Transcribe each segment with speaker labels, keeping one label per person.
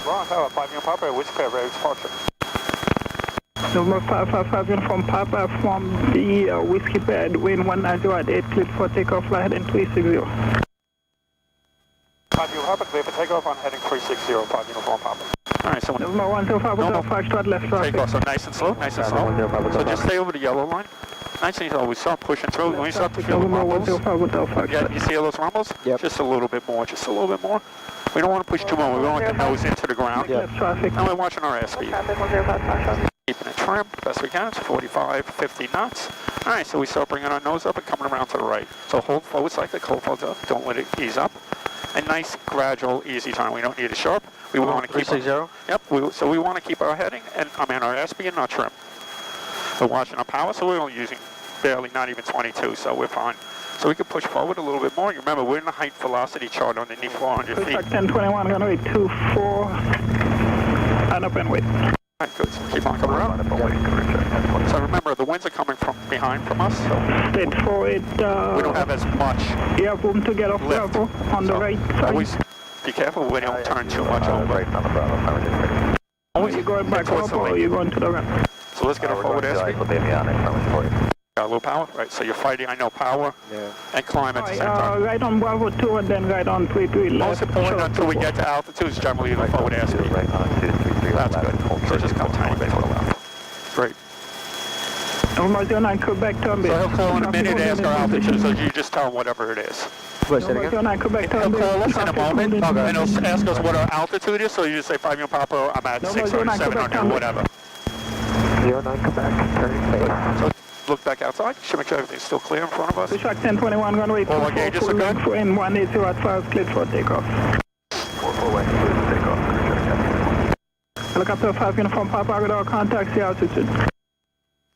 Speaker 1: Wrong tower, 5 Uniform Papa, which clear, ready departure.
Speaker 2: Number 555 Uniform Papa from the Whiskey Pad, wind 190 at 8, cleared for takeoff, fly heading 360.
Speaker 1: 5 Uniform Papa, clear for takeoff on heading 360, 5 Uniform Papa. Alright, so
Speaker 2: Number 105 Hotel Foxtrot, left traffic.
Speaker 1: Takeoff, so nice and slow, nice and slow. So just stay over the yellow line. Nice and slow, we start pushing through, when we start to feel the rumbles. Yeah, you see those rumbles?
Speaker 3: Yep.
Speaker 1: Just a little bit more, just a little bit more. We don't want to push too more, we want the nose into the ground.
Speaker 2: Left traffic.
Speaker 1: And we're watching our airspeed. Keeping it trim, best we can, it's 45, 50 knots. Alright, so we start bringing our nose up and coming around to the right. So hold forward cyclic, hold forward up, don't let it ease up. A nice, gradual, easy turn. We don't need it sharp. We want to keep
Speaker 3: 360?
Speaker 1: Yep, so we want to keep our heading, and our airspeed and our trim. We're watching our power, so we're only using barely, not even 22, so we're fine. So we can push forward a little bit more. You remember, we're in the height velocity chart underneath 400 feet.
Speaker 2: 1021, gonna wait 24, and up and wait.
Speaker 1: Alright, good. So keep on coming around. So remember, the winds are coming from behind from us. So
Speaker 2: State forward.
Speaker 1: we don't have as much.
Speaker 2: You have room to get off
Speaker 1: lift.
Speaker 2: level on the right side.
Speaker 1: Always be careful we don't turn too much over.
Speaker 2: Are you going back up or are you going to the right?
Speaker 1: So let's get a forward airspeed. Got a little power, right? So you're fighting, I know, power and climb at the same time.
Speaker 2: Right on Bravo 2 and then right on 33 left.
Speaker 1: Most important until we get to altitude is generally the forward airspeed. That's good. So just come tiny bit to the left. Great.
Speaker 2: Number 09, Quebec, turn
Speaker 1: So he'll call in a minute, ask our altitude, so you just tell him whatever it is.
Speaker 3: Wait, say it
Speaker 2: Number
Speaker 3: again?
Speaker 2: 09, Quebec,
Speaker 1: He'll
Speaker 2: turn
Speaker 1: call us in a moment, and he'll ask us what our altitude is, so you just say 5 Uniform Papa, I'm at 600, 700, whatever.
Speaker 3: 09 Quebec, turning
Speaker 1: So look back outside, should make sure everything's still clear in front of us.
Speaker 2: Pushback 1021, runway 24,
Speaker 1: All our gauges are good?
Speaker 2: in 180 at 5, cleared for takeoff.
Speaker 3: 44 takeoff.
Speaker 2: Helicopter 5 Uniform Papa, radar contact, the altitude.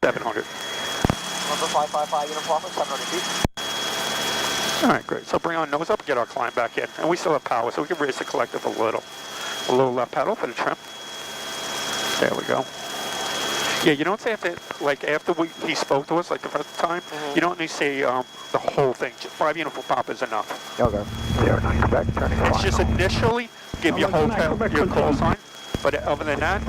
Speaker 1: 700.
Speaker 3: Number 555 Uniform, 700 feet.
Speaker 1: Alright, great. So bring our nose up, get our climb back in. And we still have power, so we can raise the collective a little. A little left pedal for the trim. There we go. Yeah, you don't say after, like after he spoke to us, like the first time, you don't need to say the whole thing. Just 5 Uniform Papa is enough.
Speaker 3: Okay. 09 Quebec, turning
Speaker 1: It's just initially give your hotel your call sign, but other than that,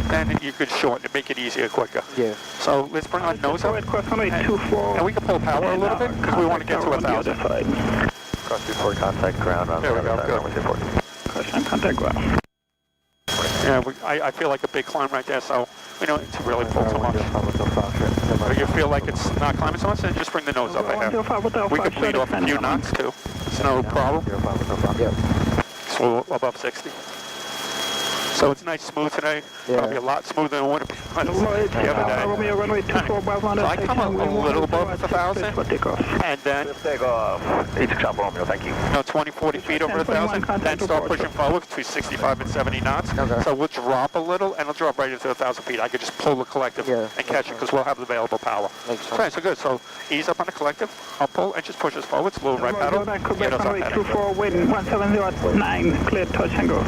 Speaker 1: then you could shorten it, make it easier, quicker.
Speaker 3: Yeah.
Speaker 1: So let's bring our nose up, and we can pull power a little bit because we want to get to 1,000.
Speaker 3: Cross 24 contact ground.
Speaker 1: There we go, good.
Speaker 2: Cross contact ground.
Speaker 1: Yeah, I feel like a big climb right there, so we don't need to really pull too much. If you feel like it's not climbing so much, then just bring the nose up ahead. We could bleed off a few knots too. It's no problem.
Speaker 3: Yep.
Speaker 1: So above 60. So it's nice smooth today.
Speaker 3: Yeah.
Speaker 1: Probably a lot smoother than what it was the other day. So I come a little above 1,000, and then
Speaker 3: Take off. 8 Chopper Romeo, thank you.
Speaker 1: 20, 40 feet over 1,000, then start pushing forward between 65 and 70 knots.
Speaker 3: Okay.
Speaker 1: So we'll drop a little, and it'll drop right into 1,000 feet. I could just pull the collective and catch it because we'll have available power.
Speaker 3: Makes sense.
Speaker 1: Okay, so good. So ease up on the collective, I'll pull, and just push us forward. It's a little right pedal. Get us up heading.
Speaker 2: 24, wind 170.9, clear touch and go.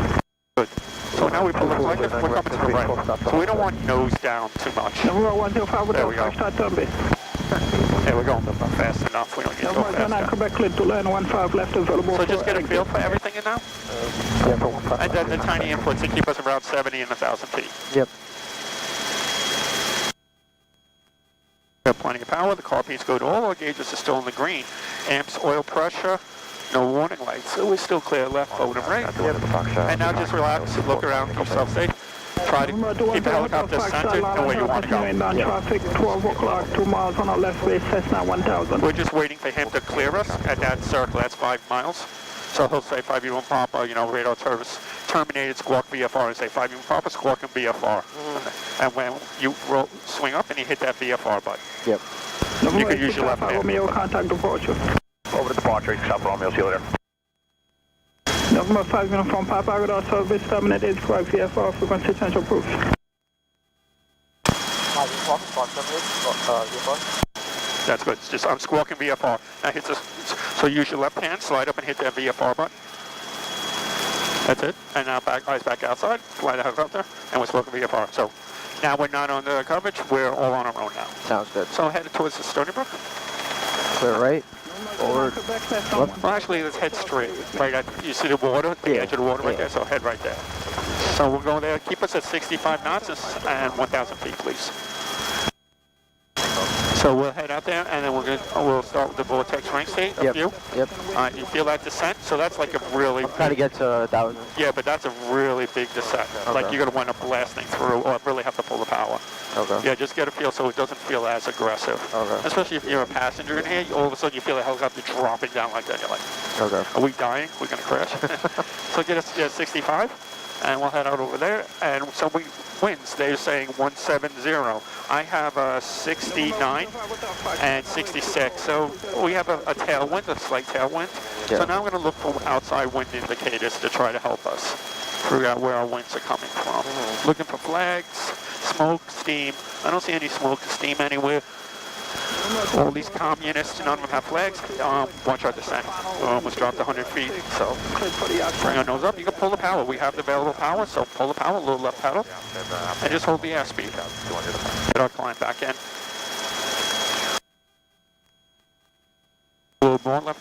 Speaker 1: Good. So now we pull the collective, we're coming to the right. So we don't want nose down too much.
Speaker 2: Number 105 with
Speaker 1: There we go.
Speaker 2: start turn base.
Speaker 1: Yeah, we're going fast enough. We don't need to go
Speaker 2: Number 09,
Speaker 1: faster.
Speaker 2: Quebec, clear to line 15 left available.
Speaker 1: So just get a feel for everything in now. And then the tiny inputs to keep us around 70 and 1,000 feet.
Speaker 3: Yep.
Speaker 1: We have plenty of power. The car piece go to all our gauges are still in the green. Amps, oil pressure, no warning lights. So we're still clear left, forward and right. And now just relax, look around, keep yourself safe. Try to keep the helicopter centered and where you want to go.
Speaker 2: Traffic 12 o'clock, 2 miles on our left base, Cessna 1000.
Speaker 1: We're just waiting for him to clear us at that circle. That's 5 miles. So he'll say 5 Uniform Papa, radar service terminated, squawk VFR, and say 5 Uniform Papa, squawk and VFR. And when you swing up and you hit that VFR button.
Speaker 3: Yep.
Speaker 1: You can use your left hand.
Speaker 2: Romeo, contact departure.
Speaker 3: Over to departure, Chopper Romeo, see you later.
Speaker 2: Number 5 Uniform Papa, radar service terminated, squawk VFR, frequency change approved.
Speaker 3: 5 Uniform, squawk terminated, VFR.
Speaker 1: That's good. It's just I'm squawking VFR. Now hit this. So use your left hand, slide up and hit that VFR button. That's it. And now eyes back outside, fly the helicopter, and we're squawking VFR. So now we're not on the coverage, we're all on our own now.
Speaker 3: Sounds good.
Speaker 1: So headed towards the Stony Brook.
Speaker 3: Clear right. Forward.
Speaker 1: Well, actually, let's head straight. Right at, you see the water, the edge of the water right there, so head right there. So we'll go there, keep us at 65 knots and 1,000 feet, please. So we'll head out there, and then we'll start with the vortex ring state.
Speaker 3: Yep.
Speaker 1: You?
Speaker 3: Yep.
Speaker 1: All right. You feel that descent? So that's like a really.
Speaker 3: I'm trying to get to 1,000.
Speaker 1: Yeah, but that's a really big descent.
Speaker 3: Okay.
Speaker 1: Like you're gonna wind up blasting through, or really have to pull the power.
Speaker 3: Okay.
Speaker 1: Yeah, just get a feel so it doesn't feel as aggressive.
Speaker 3: Okay.
Speaker 1: Especially if you're a passenger in here, all of a sudden you feel the helicopter dropping down like that. You're like,
Speaker 3: Okay.
Speaker 1: are we dying? We're gonna crash. So get us 65. And we'll head out over there. And so winds, they're saying 170. I have a 69 and 66. So we have a tailwind, a slight tailwind.
Speaker 3: Yeah.
Speaker 1: So now I'm going to look for outside wind indicators to try to help us figure out where our winds are coming from. Looking for flags, smoke, steam. I don't see any smoke or steam anywhere. All these communists, none of them have flags. Watch our descent. We almost dropped 100 feet, so bring our nose up. You can pull the power. We have the available power, so pull the power, a little left pedal, and just hold the airspeed. Get our climb back in. A little more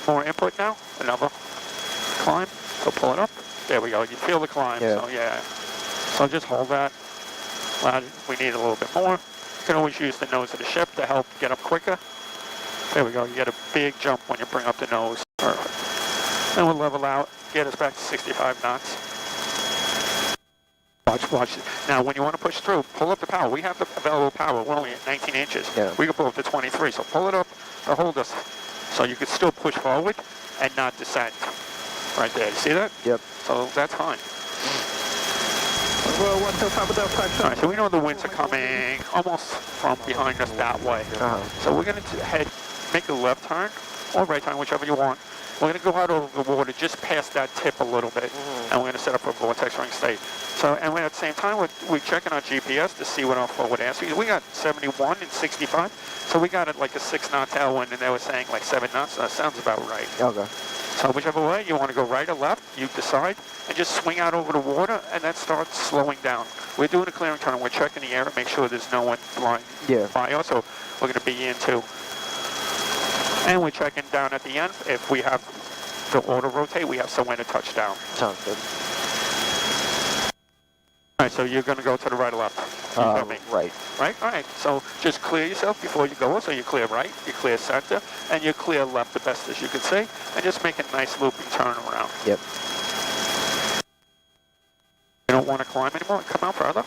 Speaker 1: more input now. Another climb. So pull it up. There we go. You feel the climb.
Speaker 3: Yeah.
Speaker 1: So yeah. So just hold that. We need a little bit more. You can always use the nose of the ship to help get up quicker. There we go. You get a big jump when you bring up the nose. Perfect. Then we'll level out, get us back to 65 knots. Watch. Now, when you want to push through, pull up the power. We have the available power. We're only at 19 inches.
Speaker 3: Yeah.
Speaker 1: We can pull up to 23. So pull it up to hold us so you can still push forward and not descend. Right there. You see that?
Speaker 3: Yep.
Speaker 1: So that's fine.
Speaker 2: Well, 125 without fraction.
Speaker 1: All right, so we know the winds are coming almost from behind us that way. So we're going to make a left turn or right turn, whichever you want. We're going to go out over the water just past that tip a little bit, and we're going to set up a vortex ring state. So, and at the same time, we're checking our GPS to see what our forward airspeed is. We got 71 and 65, so we got it like a 6-knot tailwind, and they were saying like 7 knots. That sounds about right.
Speaker 3: Okay.
Speaker 1: So whichever way, you want to go right or left, you decide, and just swing out over the water, and that starts slowing down. We're doing a clearing turn, and we're checking the air to make sure there's no one flying by us, so we're going to be into. And we're checking down at the end. If we have the auto rotate, we have somewhere to touch down.
Speaker 3: Sounds good.
Speaker 1: All right, so you're going to go to the right or left? You tell me.
Speaker 3: Right.
Speaker 1: Right? All right, so just clear yourself before you go. So you clear right, you clear center, and you clear left the best as you can see, and just make a nice looping turn around.
Speaker 3: Yep.
Speaker 1: You don't want to climb anymore? Come out further.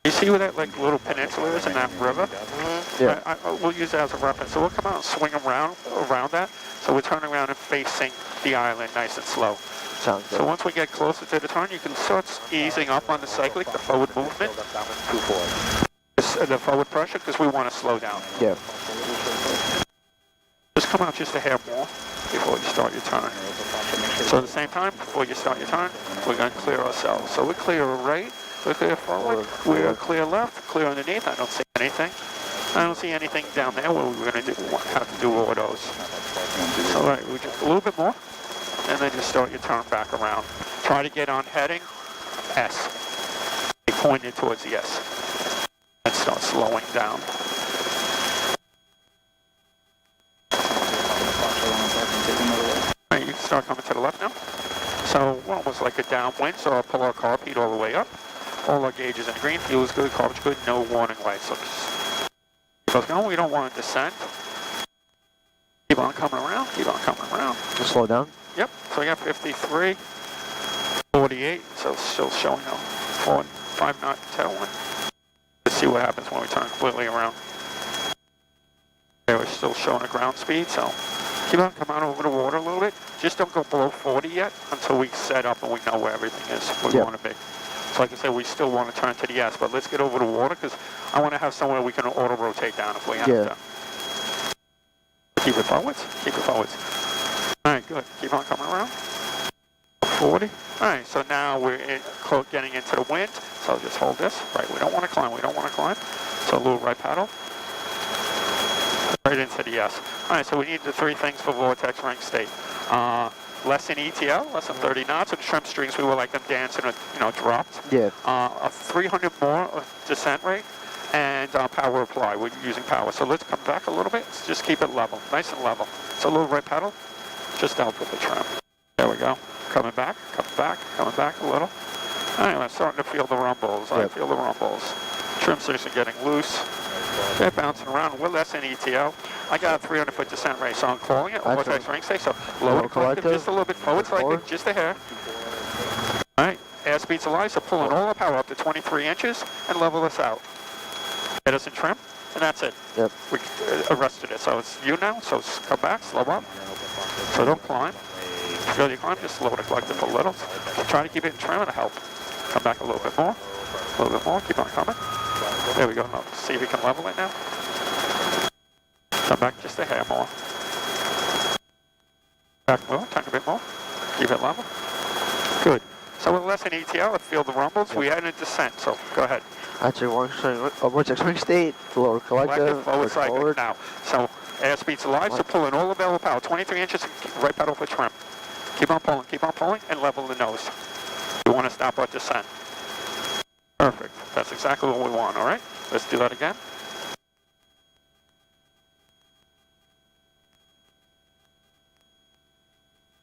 Speaker 1: You see where that like little peninsula is in that river?
Speaker 3: Yeah.
Speaker 1: We'll use that as a reference. So we'll come out and swing around that. So we're turning around and facing the island nice and slow.
Speaker 3: Sounds good.
Speaker 1: So once we get closer to the turn, you can start easing up on the cyclic, the forward movement, the forward pressure, because we want to slow down.
Speaker 3: Yeah.
Speaker 1: Just come out just a hair more before you start your turn. So at the same time, before you start your turn, we're going to clear ourselves. So we clear right, we clear forward, we're clear left, clear underneath. I don't see anything. I don't see anything down there where we're going to have to do autos. So all right, we just a little bit more, and then just start your turn back around. Try to get on heading S. Be pointed towards the S. And start slowing down. All right, you can start coming to the left now. So we're almost like a downwind, so I'll pull our carb heat all the way up. All our gauges in green, fuel is good, carb's good, no warning lights. So keep us going, we don't want to descend. Keep on coming around, keep on coming around.
Speaker 3: Just slow down?
Speaker 1: Yep, so I got 53, 48, so still showing a 5-knot tailwind. Let's see what happens when we turn completely around. Okay, we're still showing a ground speed, so keep on coming out over the water a little bit. Just don't go below 40 yet until we set up and we know where everything is where we want to be. So like I said, we still want to turn to the S, but let's get over the water because I want to have somewhere we can auto-rotate down if we have to. Keep it forwards, keep it forwards. All right, good. Keep on coming around. 40. All right, so now we're getting into the wind, so just hold this. Right, we don't want to climb, we don't want to climb. So a little right paddle. Right into the S. All right, so we need the 3 things for vortex ring state. less than ETL, less than 30 knots. With trim strings, we would like them dancing or, dropped.
Speaker 3: Yeah.
Speaker 1: A 300 more of descent rate and power apply. We're using power. So let's come back a little bit. Let's just keep it level, nice and level. So a little right pedal, just to help with the trim. There we go. Coming back a little. All right, I'm starting to feel the rumbles. I feel the rumbles. Trim strings are getting loose. They're bouncing around. We're less than ETL. I got a 300-foot descent rate, so I'm calling it. Vortex ring safe. So lower collective, just a little bit forward selected, just a hair. All right, airspeed's alive, so pulling all the power up to 23 inches and level this out. Get us in trim, and that's it.
Speaker 3: Yep.
Speaker 1: We arrested it. So it's you now, so come back, slow up. So don't climb. If you climb, just slow the collective a little. Try to keep it in trim, it'll help. Come back a little bit more. A little bit more, keep on coming. There we go. Now, see if we can level it now. Come back just a hair more. Back more, tiny bit more. Keep it level. Good. So with less than ETL, I feel the rumbles.
Speaker 3: Yep.
Speaker 1: We had a descent, so go ahead.
Speaker 3: Actually, vortex ring state, lower collective,
Speaker 1: forward cycle now. So airspeed's alive, so pulling all available power. 23 inches, right pedal for trim. Keep on pulling, and level the nose. We want to stop our descent. Perfect. That's exactly what we want, all right? Let's do that again.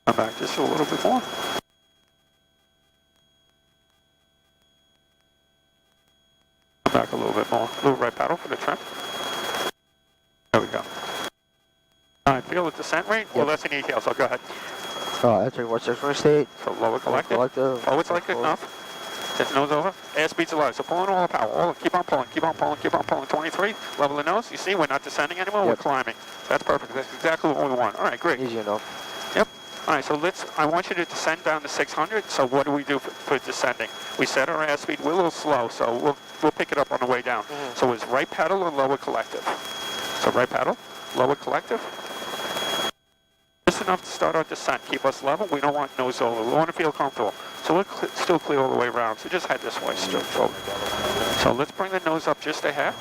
Speaker 1: Come back just a little bit more. Come back a little bit more. A little right pedal for the trim. There we go. All right, feel the descent rate? Well, less than ETL, so go ahead.
Speaker 3: Actually, vortex ring state.
Speaker 1: So lower collective. Forward selected enough. Hit nose over. Airspeed's alive, so pulling all the power. Keep on pulling. 23. Level the nose. You see, we're not descending anymore, we're climbing. That's perfect. That's exactly what we want. All right, great.
Speaker 3: Easy enough.
Speaker 1: Yep. All right, so I want you to descend down to 600. So what do we do for descending? We set our airspeed. We're a little slow, so we'll pick it up on the way down. So it's right pedal and lower collective. So right pedal, lower collective. Just enough to start our descent. Keep us level. We don't want nose over. We want to feel comfortable. So we're still clear all the way around. So just head this way, straight forward. So let's bring the nose up just a hair.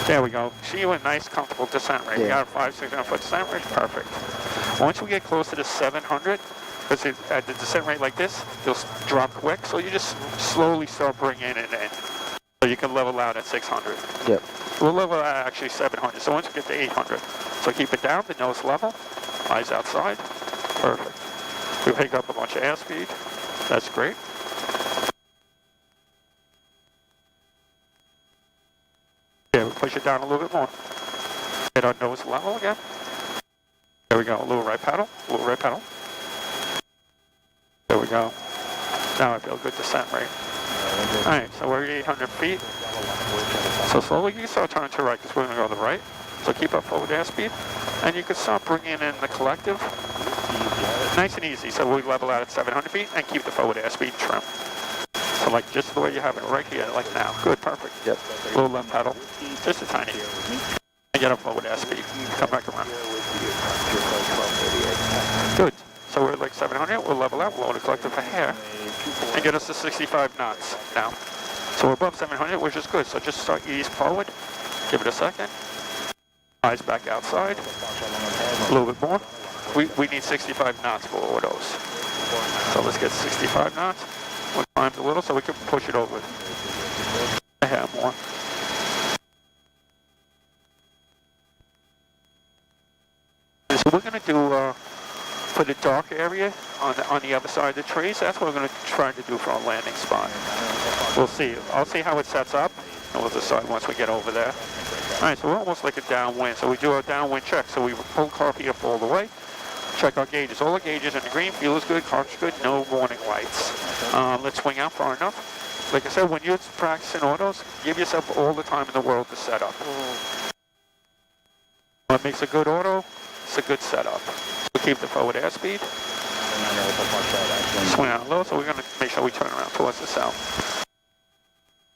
Speaker 1: There we go. See you a nice, comfortable descent rate. We got a 500-600-foot descent rate. Perfect. Once we get closer to 700, because at the descent rate like this, you'll drop quick. So you just slowly start bringing it in. So you can level out at 600.
Speaker 3: Yep.
Speaker 1: We'll level out at actually 700. So once we get to 800, so keep it down, the nose level, eyes outside. Perfect. We pick up a bunch of airspeed. That's great. Yeah, we push it down a little bit more. Get our nose level again. There we go. A little right pedal. There we go. Now I feel good descent rate. All right, so we're at 800 feet. So slowly you can start turning to right because we're going to go to the right. So keep up forward airspeed. And you can start bringing in the collective. Nice and easy. So we level out at 700 feet and keep the forward airspeed trim. So like just the way you have it right here, like now. Good, perfect.
Speaker 3: Yep.
Speaker 1: Little left pedal. Just a tiny. And get up forward airspeed. Come back around. Good. So we're at like 700. We'll level out. We'll lower the collective a hair. And get us to 65 knots now. So we're above 700, which is good. So just start ease forward. Give it a second. Eyes back outside. A little bit more. We need 65 knots for autos. So let's get 65 knots. We'll climb a little so we can push it over a hair more. So we're going to do, for the dark area on the other side of the trees, that's what we're going to try to do for our landing spot. We'll see. I'll see how it sets up, and we'll decide once we get over there. All right, so we're almost like a downwind. So we do our downwind check. So we pull car feet up all the way. Check our gauges. All the gauges in the green. Fuel is good. Car's good. No warning lights. Let's swing out far enough. Like I said, when you're practicing autos, give yourself all the time in the world to set up. What makes a good auto? It's a good setup. So keep the forward airspeed. Swing out low, so we're going to make sure we turn around towards the south.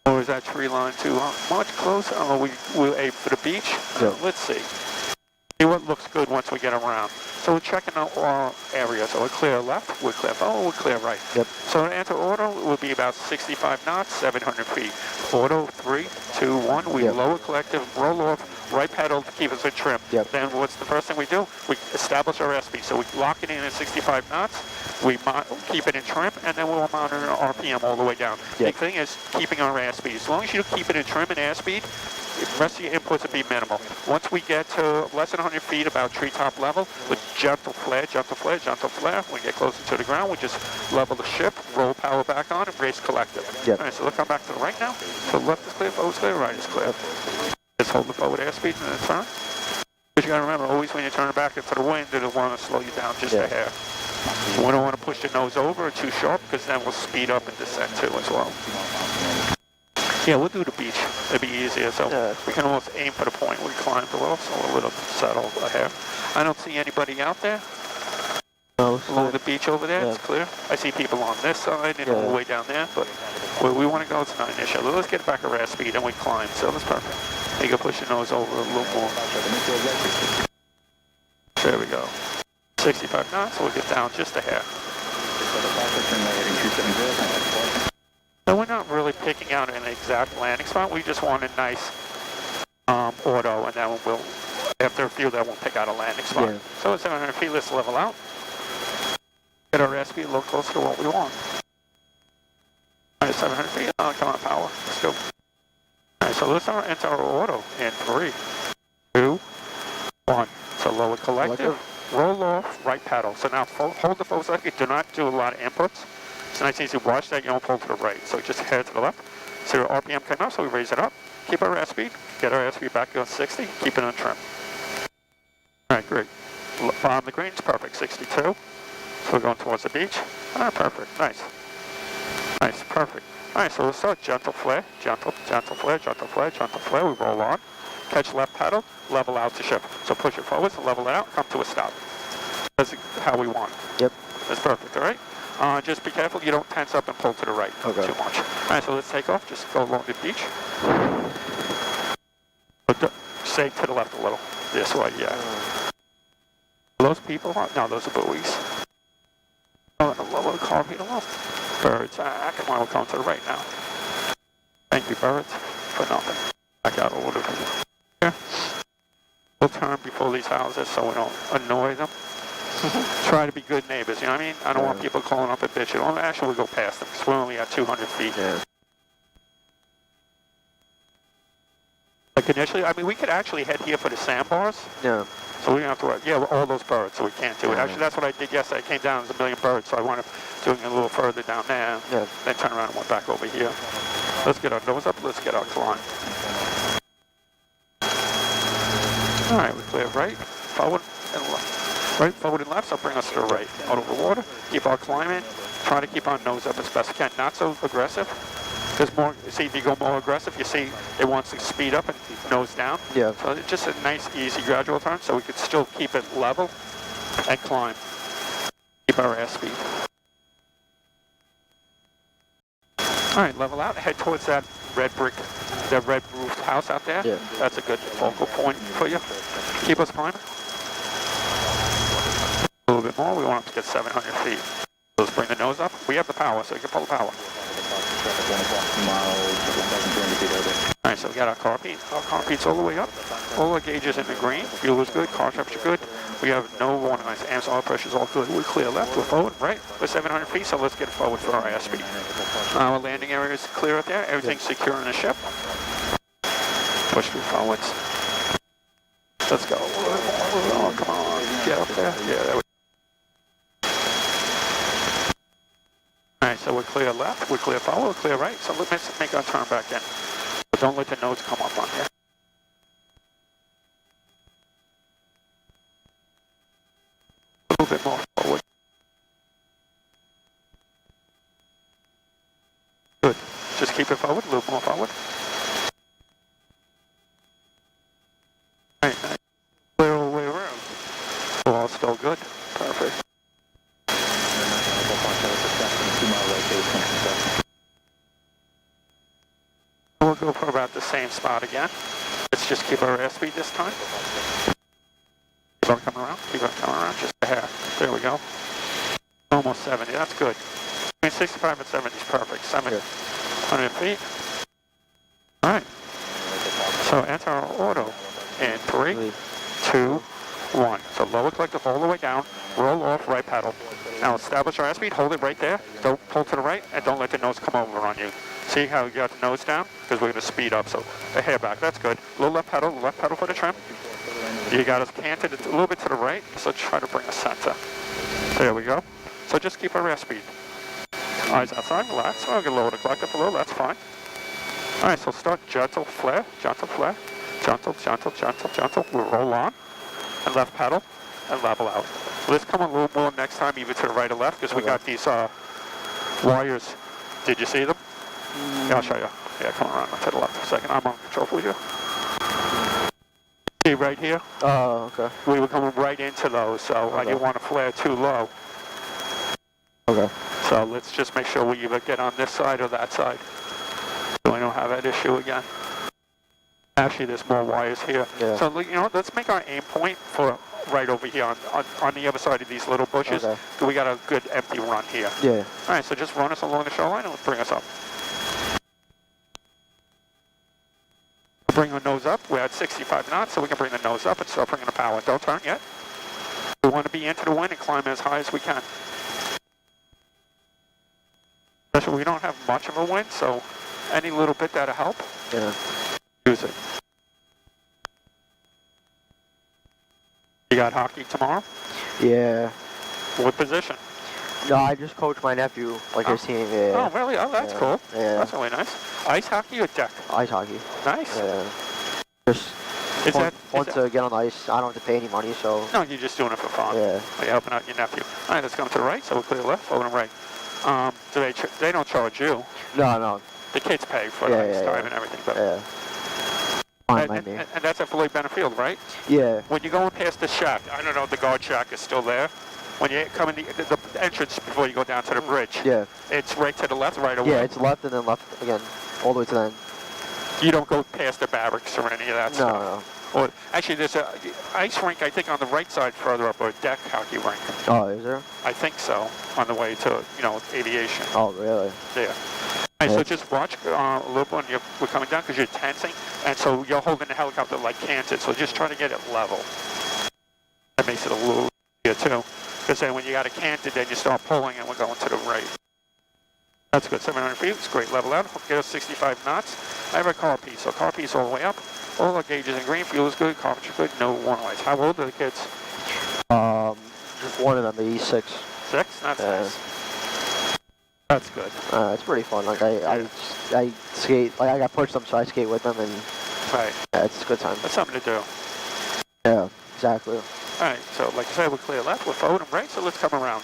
Speaker 1: Or is that tree line too much closer? Oh, we'll aim for the beach?
Speaker 3: Yep.
Speaker 1: Let's see. See what looks good once we get around. So we're checking out all areas. So we're clear left, we're clear forward, we're clear right.
Speaker 3: Yep.
Speaker 1: So to enter auto, it will be about 65 knots, 700 feet. Auto, 3, 2, 1. We lower collective, roll off, right pedal to keep us in trim.
Speaker 3: Yep.
Speaker 1: Then what's the first thing we do? We establish our airspeed. So we lock it in at 65 knots, we keep it in trim, and then we'll monitor our RPM all the way down.
Speaker 3: Yep.
Speaker 1: Big thing is keeping our airspeed. As long as you keep it in trim and airspeed, the rest of your inputs will be minimal. Once we get to less than 100 feet, about treetop level, with gentle flare, gentle flare, gentle flare, when we get closer to the ground, we just level the ship, roll power back on, and raise collective.
Speaker 3: Yep.
Speaker 1: All right, so let's come back to the right now. So left is clear, forward is clear, right is clear. Just hold the forward airspeed and then turn. But you got to remember, always when you turn it back into the wind, it'll want to slow you down just a hair. We don't want to push the nose over too sharp, because then we'll speed up and descend too as well. Yeah, we'll do the beach. It'll be easier, so we can almost aim for the point we climbed a little, so we're a little settled ahead. I don't see anybody out there.
Speaker 3: No,
Speaker 1: Along the beach over there, it's clear. I see people on this side and all the way down there, but where we want to go, it's not an issue. Let's get back our speed and we climb, so that's perfect. You can push your nose over a little more. There we go. 65 knots, so we'll get down just a hair. So we're not really picking out an exact landing spot. We just want a nice auto, and then we'll, after a few, then we'll pick out a landing spot.
Speaker 3: Yeah.
Speaker 1: So at 700 feet, let's level out. Get our airspeed a little closer to what we want. All right, 700 feet. Oh, come on, power. Let's go. All right, so let's enter our auto in 3, 2, 1. So lower collective, roll off, right pedal. So now hold the focus like you do not do a lot of inputs. It's nice and easy. Watch that, you don't pull to the right. So just head to the left. So our RPM coming up, so we raise it up. Keep our airspeed. Get our airspeed back to 60. Keep it on trim. All right, great. On the green's perfect, 62. So we're going towards the beach. Ah, perfect. Nice. Nice, perfect. All right, so we'll start gentle flare, gentle flare, gentle flare, gentle flare. We roll on. Catch left pedal, level out to ship. So push it forward, level it out, come to a stop. That's how we want it.
Speaker 3: Yep.
Speaker 1: That's perfect, all right? Just be careful you don't tense up and pull to the right too much. All right, so let's take off. Just go along the beach. Say to the left a little. This way, yeah. Those people? No, those are buoys. Oh, the lower car below. Birds. Come on, we're coming to the right now. Thank you, birds, for nothing. Back out a little bit. Here. We'll turn before these houses so we don't annoy them. Try to be good neighbors, you know what I mean? I don't want people calling up and bitching. Well, actually, we'll go past them because we're only at 200 feet.
Speaker 3: Yeah.
Speaker 1: Like initially, I mean, we could actually head here for the sandbars.
Speaker 3: Yeah.
Speaker 1: So we don't have to worry. Yeah, all those birds, so we can't do it. Actually, that's what I did yesterday. I came down, there's a million birds, so I wanted doing it a little further down there.
Speaker 3: Yeah.
Speaker 1: Then turn around and went back over here. Let's get our nose up, let's get our climb. All right, we clear right, forward, and left. Right, forward and left, so bring us to the right. Out of the water, keep our climbing, try to keep our nose up as best we can. Not so aggressive, because more, see, if you go more aggressive, you see it wants to speed up and nose down.
Speaker 3: Yeah.
Speaker 1: So it's just a nice, easy, gradual turn, so we could still keep it level and climb. Keep our airspeed. All right, level out, head towards that red roofed house out there.
Speaker 3: Yeah.
Speaker 1: That's a good focal point for you. Keep us climbing. A little bit more, we want to get 700 feet. Let's bring the nose up. We have the power, so you can pull the power. All right, so we got our carpet. Our carpet's all the way up. All our gauges in the green. Fuel is good, car temperature good. We have no warning lights. Amps, oil pressure's all good. We're clear left, we're forward, right. We're 700 feet, so let's get forward for our airspeed. Our landing area is clear up there. Everything's secure in the ship. Push through forwards. Let's go. Oh, come on. Get up there. Yeah, there we go. All right, so we're clear left, we're clear forward, we're clear right. So let's make our turn back in. But don't let the nose come up on you. A little bit more forward. Good. Just keep it forward, a little more forward. All right, nice. Clear all the way around. All still good. Perfect. We'll go for about the same spot again. Let's just keep our airspeed this time. Keep on coming around, just a hair. There we go. Almost 70, that's good. Between 65 and 70 is perfect. 700 feet. All right. So enter our auto in establish our airspeed, hold it right there. Don't pull to the right, and don't let the nose come over on you. See how you got the nose down? Because we're going to speed up, so a hair back, that's good. Little left pedal for the trim. You got us canted a little bit to the right, so try to bring a center. There we go. So just keep our airspeed. Eyes outside, relax. I'm going to lower the collective a little, that's fine. All right, so start gentle flare, gentle flare. Gentle, gentle, gentle, gentle. We'll roll on, and left pedal, and level out. Let's come a little more next time, either to the right or left, because we got these wires. Did you see them? Yeah, I'll show you. Yeah, come around to the left for a second. I'm on control for you. See right here?
Speaker 3: Oh, okay.
Speaker 1: We were coming right into those, so I didn't want to flare too low.
Speaker 3: Okay.
Speaker 1: So let's just make sure we either get on this side or that side, so we don't have that issue again. Actually, there's more wires here.
Speaker 3: Yeah.
Speaker 1: So, you know, let's make our aim point for right over here on the other side of these little bushes.
Speaker 3: Okay.
Speaker 1: So we got a good empty run here.
Speaker 3: Yeah.
Speaker 1: All right, so just run us along the shoreline and let's bring us up. Bring the nose up. We're at 65 knots, so we can bring the nose up and start bringing the power. Don't turn yet. We want to be into the wind and climb as high as we can. Especially we don't have much of a wind, so any little bit that'll help.
Speaker 3: Yeah.
Speaker 1: Use it. You got hockey tomorrow?
Speaker 3: Yeah.
Speaker 1: What position?
Speaker 3: No, I just coach my nephew, like his team. Yeah.
Speaker 1: Oh, really? Oh, that's cool.
Speaker 3: Yeah.
Speaker 1: That's really nice. Ice hockey or deck?
Speaker 3: Ice hockey.
Speaker 1: Nice.
Speaker 3: Yeah. Just fun to get on the ice. I don't have to pay any money, so.
Speaker 1: No, you're just doing it for fun.
Speaker 3: Yeah.
Speaker 1: You're helping out your nephew. All right, let's come to the right, so we'll clear left, over and right. Do they don't charge you.
Speaker 3: No, no.
Speaker 1: The kids pay for the ice time and everything. But
Speaker 3: yeah. Fine by me.
Speaker 1: And that's at Filet Benefield, right?
Speaker 3: Yeah.
Speaker 1: When you're going past the shack, I don't know if the guard shack is still there. When you come in the entrance before you go down to the bridge,
Speaker 3: Yeah.
Speaker 1: it's right to the left, right away.
Speaker 3: Yeah, it's left and then left again, all the way to the end.
Speaker 1: You don't go past the barracks or any of that stuff.
Speaker 3: No.
Speaker 1: Well, actually, there's a ice rink, I think, on the right side further up, or a deck hockey rink.
Speaker 3: Oh, is there?
Speaker 1: I think so, on the way to, you know, aviation.
Speaker 3: Oh, really?
Speaker 1: Yeah. All right, so just watch a little bit when we're coming down, because you're tensing, and so you're holding the helicopter like canted, so just try to get it level. That makes it a little easier, too. Because then when you got it canted, then you start pulling, and we're going to the right. That's good, 700 feet, it's great, level out, get us 65 knots. I have a car piece, so car piece all the way up. All our gauges in green, fuel is good, carpentry good, no warning lights. How old are the kids?
Speaker 3: Just one of them, maybe 6.
Speaker 1: 6? That's nice. That's good.
Speaker 3: It's pretty fun. Like I skate. Like I got pushed them, so I skate with them, and
Speaker 1: Right.
Speaker 3: yeah, it's a good time.
Speaker 1: That's something to do.
Speaker 3: Yeah, exactly.
Speaker 1: All right, so like I said, we're clear left, we're forward and right, so let's come around.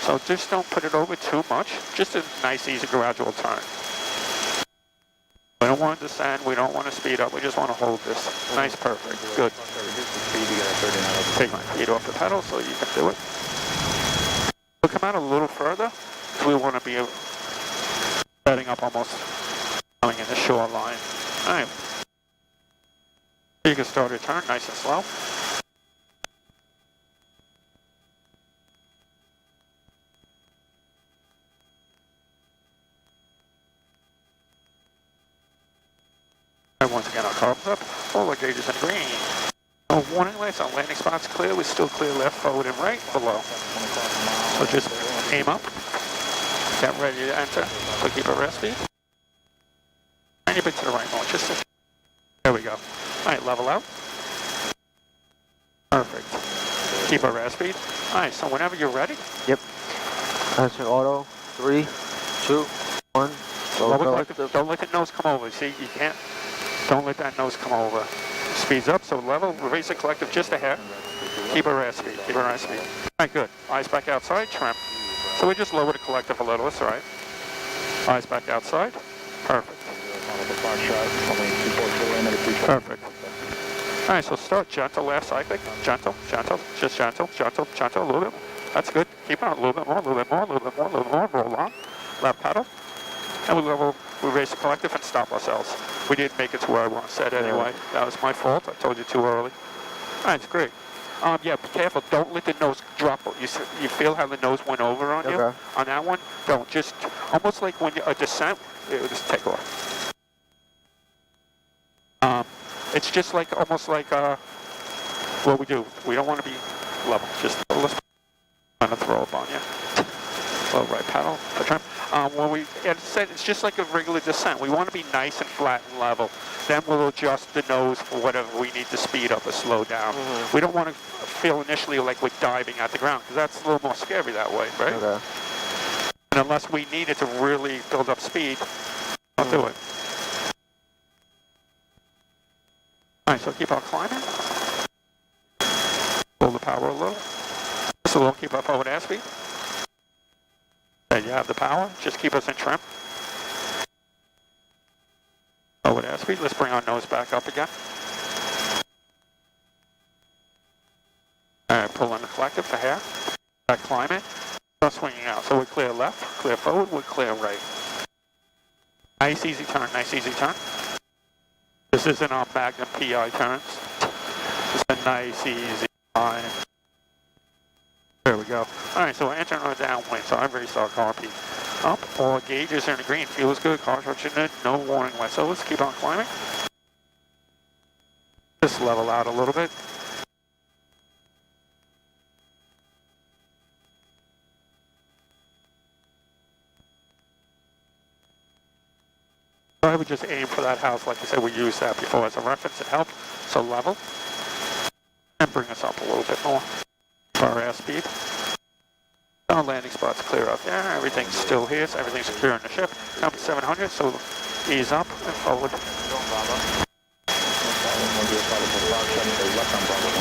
Speaker 1: So just don't put it over too much, just a nice, easy, gradual turn. We don't want to descend, we don't want to speed up, we just want to hold this. Nice, perfect, good. Take my feet off the pedal so you can do it. We'll come out a little further, because we want to be setting up almost coming in the shoreline. All right. You can start your turn nice and slow. And once again, our carbs up, all our gauges in green. No warning lights on landing spots clear. We still clear left, forward, and right, below. So just aim up, get ready to enter. So keep our rest speed. Tiny bit to the right more, just there we go. All right, level out. Perfect. Keep our rest speed. All right, so whenever you're ready.
Speaker 3: Yep. That's an auto. 3, 2, 1.
Speaker 1: Don't let the nose come over. See, you can't. Don't let that nose come over. Speeds up, so level, raise the collective just a hair. Keep our air speed, keep our air speed. All right, good. Eyes back outside, trim. So we just lower the collective a little, that's all right. Eyes back outside, perfect. Perfect. All right, so start gentle, left cyclic, gentle, gentle, just gentle, gentle, gentle, a little bit. That's good. Keep on a little bit more, a little bit more, a little bit more, a little more, roll on. Left pedal. And we raise the collective and stop ourselves. We didn't make it to where I said anyway. That was my fault. I told you too early. All right, it's great. Yeah, be careful. Don't let the nose drop. You feel how the nose went over on you? On that one? Don't. Just almost like when a descent, it will just take off. It's just like almost like what we do. We don't want to be level. Just let's kind of throw up on you. descent, it's just like a regular descent. We want to be nice and flat and level. Then we'll adjust the nose for whatever we need to speed up or slow down. We don't want to feel initially like we're diving at the ground, because that's a little more scary that way, right?
Speaker 3: Okay.
Speaker 1: And unless we need it to really build up speed, I'll do it. All right, so keep on climbing. Pull the power a little. So we'll keep our forward airspeed. There you have the power. Just keep us in trim. Forward airspeed. Let's bring our nose back up again. All right, pull in the collective for hair. Back climbing. Start swinging out. So we're clear left, clear forward, we're clear right. Nice easy turn, nice easy turn. This isn't our Magnum PI turns. Just a nice easy line. There we go. All right, so we're entering our downwind, so I've raised our car peak. Up, all gauges are in the green. Fuel is good, car's fortunate, no warning lights. So let's keep on climbing. Just level out a little bit. I would just aim for that house, like I said, we used that before as a reference, it helped. So level, and bring us up a little bit more for our airspeed. Our landing spot's clear out there, everything's still here, so everything's secure in the ship. Up to 700, so ease up and forward.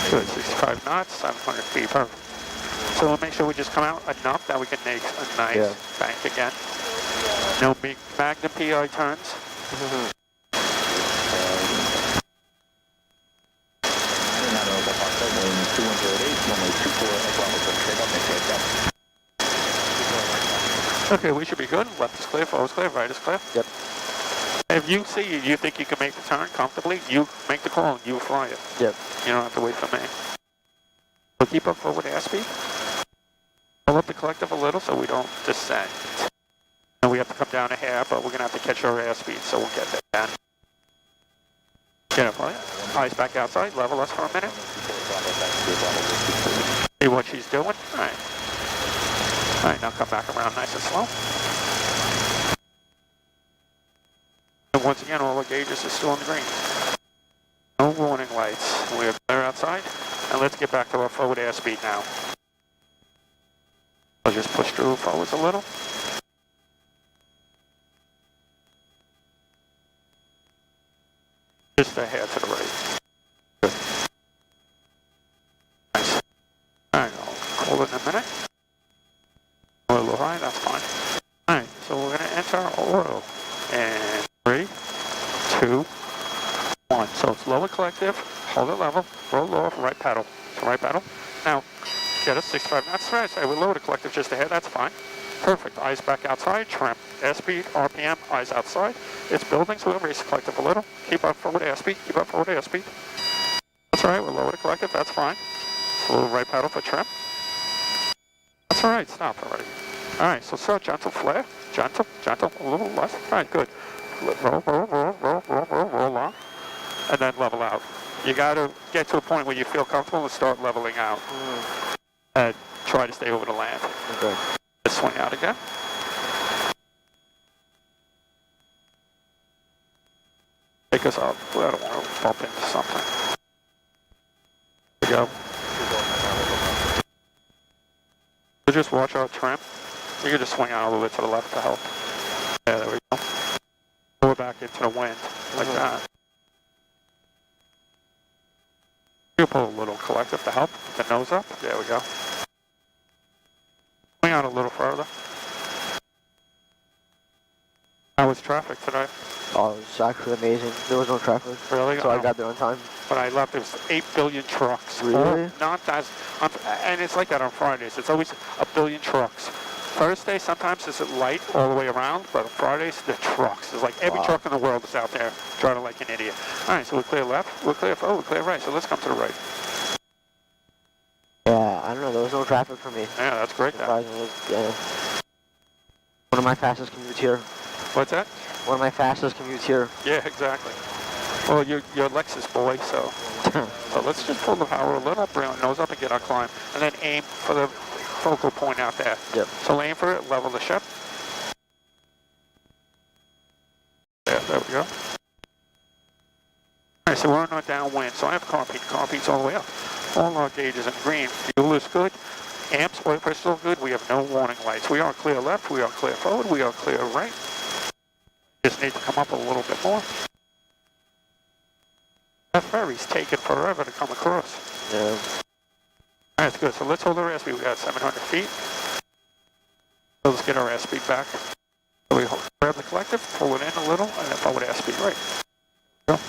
Speaker 1: Good, 65 knots, 700 feet, perfect. So we'll make sure we just come out enough that we can make a nice bank again. No big Magnum PI turns. Okay, we should be good. Left is clear, forward is clear, right is clear.
Speaker 3: Yep.
Speaker 1: If you think you can make the turn comfortably, you make the call and you fly it.
Speaker 3: Yep.
Speaker 1: You don't have to wait for me. We'll keep up forward airspeed. Pull up the collective a little so we don't descend. And we have to come down a hair, but we're going to have to catch our airspeed, so we'll get there again. Get up, right? Eyes back outside, level us for a minute. See what she's doing. All right. All right, now come back around nice and slow. And once again, all the gauges are still in the green. No warning lights. We're clear outside. And let's get back to our forward airspeed now. I'll just push through forwards a little. Just a hair to the right. Good. Nice. Alright, I'll hold it in a minute. A little high, that's fine. Alright, so we're going to enter our oil. And 3, 2, 1. So it's lower collective, hold it level, roll off, right pedal. So right pedal. Now, get us 65 knots. Right, so we lower the collective just ahead, that's fine. Perfect. Eyes back outside, trim. Airspeed, RPM, eyes outside. It's building, so we'll raise the collective a little. Keep up forward airspeed, keep up forward airspeed. That's all right, we'll lower the collective, that's fine. So a little right pedal for trim. That's all right, stop already. All right, so start gentle flare. Gentle, gentle, a little less. All right, good. Roll, roll, roll, roll, roll, roll, roll on. And then level out. You got to get to a point where you feel comfortable and start leveling out. And try to stay over the land.
Speaker 3: Okay.
Speaker 1: Just swing out again. Take us up. I don't want to bump into something. There we go. So just watch our trim. You can just swing out a little bit to the left to help. Yeah, there we go. Pull it back into the wind, like that. You pull a little collective to help. The nose up. There we go. Swing out a little further. How was traffic today?
Speaker 3: Oh, it was actually amazing. There was no traffic.
Speaker 1: Really?
Speaker 3: So I got there on time.
Speaker 1: When I left, there was 8 billion trucks.
Speaker 3: Really?
Speaker 1: Not that, and it's like that on Fridays. It's always a billion trucks. Thursday, sometimes it's light all the way around, but on Fridays, the trucks. It's like every truck in the world is out there driving like an idiot. All right, so we're clear left, we're clear forward, we're clear right. So let's come to the right.
Speaker 3: Yeah, I don't know. There was no traffic for me.
Speaker 1: Yeah, that's great.
Speaker 3: Surprisingly, yeah. One of my fastest commutes here.
Speaker 1: What's that?
Speaker 3: One of my fastest commutes here.
Speaker 1: Yeah, exactly. Well, you're a Lexus boy, so so let's just pull the power a little, bring our nose up and get our climb, and then aim for the focal point out there.
Speaker 3: Yep.
Speaker 1: So aim for it, level the ship. Alright, so we're on our downwind, so I have carpeet. Carpeet's all the way up. All our gauges in green. Fuel is good. Amps, oil pressure still good. We have no warning lights. We are clear left. We are clear forward. We are clear right. Just need to come up a little bit more. That ferry's taking forever to come across.
Speaker 3: Yeah.
Speaker 1: Alright, that's good. So let's hold our airspeed. We got 700 feet. So let's get our airspeed back. So we grab the collective, pull it in a little, and then forward airspeed right. Go.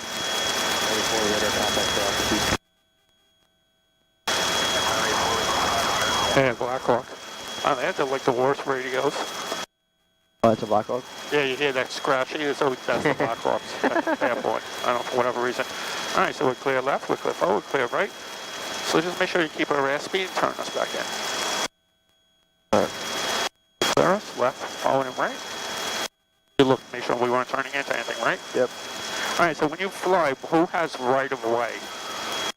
Speaker 1: Yeah, Blackhawk. They have like the worst radios.
Speaker 3: Oh, that's a Blackhawk?
Speaker 1: Yeah, you hear that scratchy? It's always that's the Blackhawks. That's airborne. I don't know, for whatever reason. All right, so we're clear left, we're clear forward, clear right. So just make sure you keep our airspeed and turn us back in.
Speaker 3: All right.
Speaker 1: Clear us, left, forward, and right. You look, make sure we weren't turning into anything, right?
Speaker 3: Yep.
Speaker 1: All right, so when you fly, who has right of way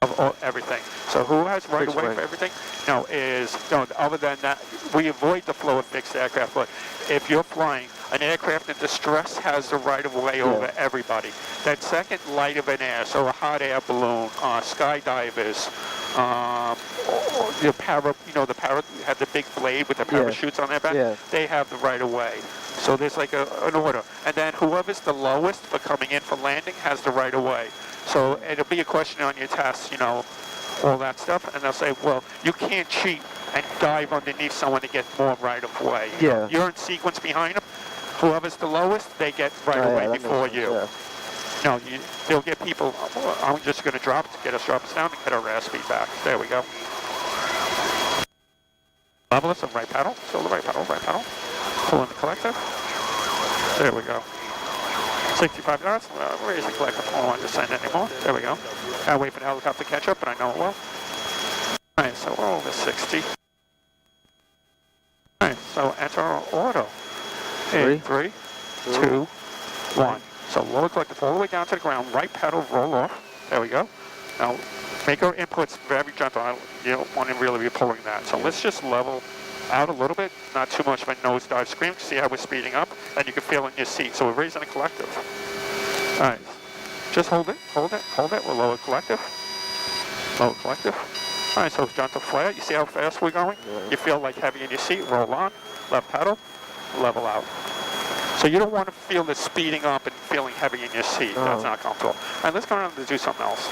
Speaker 1: of everything? So who has right of way for everything? No, other than that, we avoid the flow of fixed aircraft, but if you're flying, an aircraft in distress has the right of way over everybody. That second, light of an air, so a hot air balloon, skydivers, the have the big blade with the parachutes on their back, they have the right of way. So there's like an order. And then whoever's the lowest for coming in for landing has the right of way. So it'll be a question on your test, all that stuff, and they'll say, well, you can't cheat and dive underneath someone to get more right of way.
Speaker 3: Yeah.
Speaker 1: You're in sequence behind them. Whoever's the lowest, they get right of way before you.
Speaker 3: Yeah.
Speaker 1: No, they'll get people, I'm just going to drop us down and get our airspeed back. There we go. Level us and right pedal, still the right pedal. Pull in the collective. There we go. 65 knots, raise the collective, I don't want to descend anymore. There we go. Gotta wait for the helicopter to catch up, but I know it will. Alright, so we're over 60. Alright, so enter our auto. In 3, 2, 1. So lower collective all the way down to the ground, right pedal, roll off. There we go. Now, make our inputs very gentle. You don't want to really be pulling that. So let's just level out a little bit, not too much of a nosedive scream. See how we're speeding up, and you can feel it in your seat. So we're raising the collective. All right, just hold it. We're lower collective. All right, so gentle flare. You see how fast we're going?
Speaker 3: Yeah.
Speaker 1: You feel like heavy in your seat. Roll on, left pedal, level out. So you don't want to feel the speeding up and feeling heavy in your seat. That's not comfortable. All right, let's go around and do something else.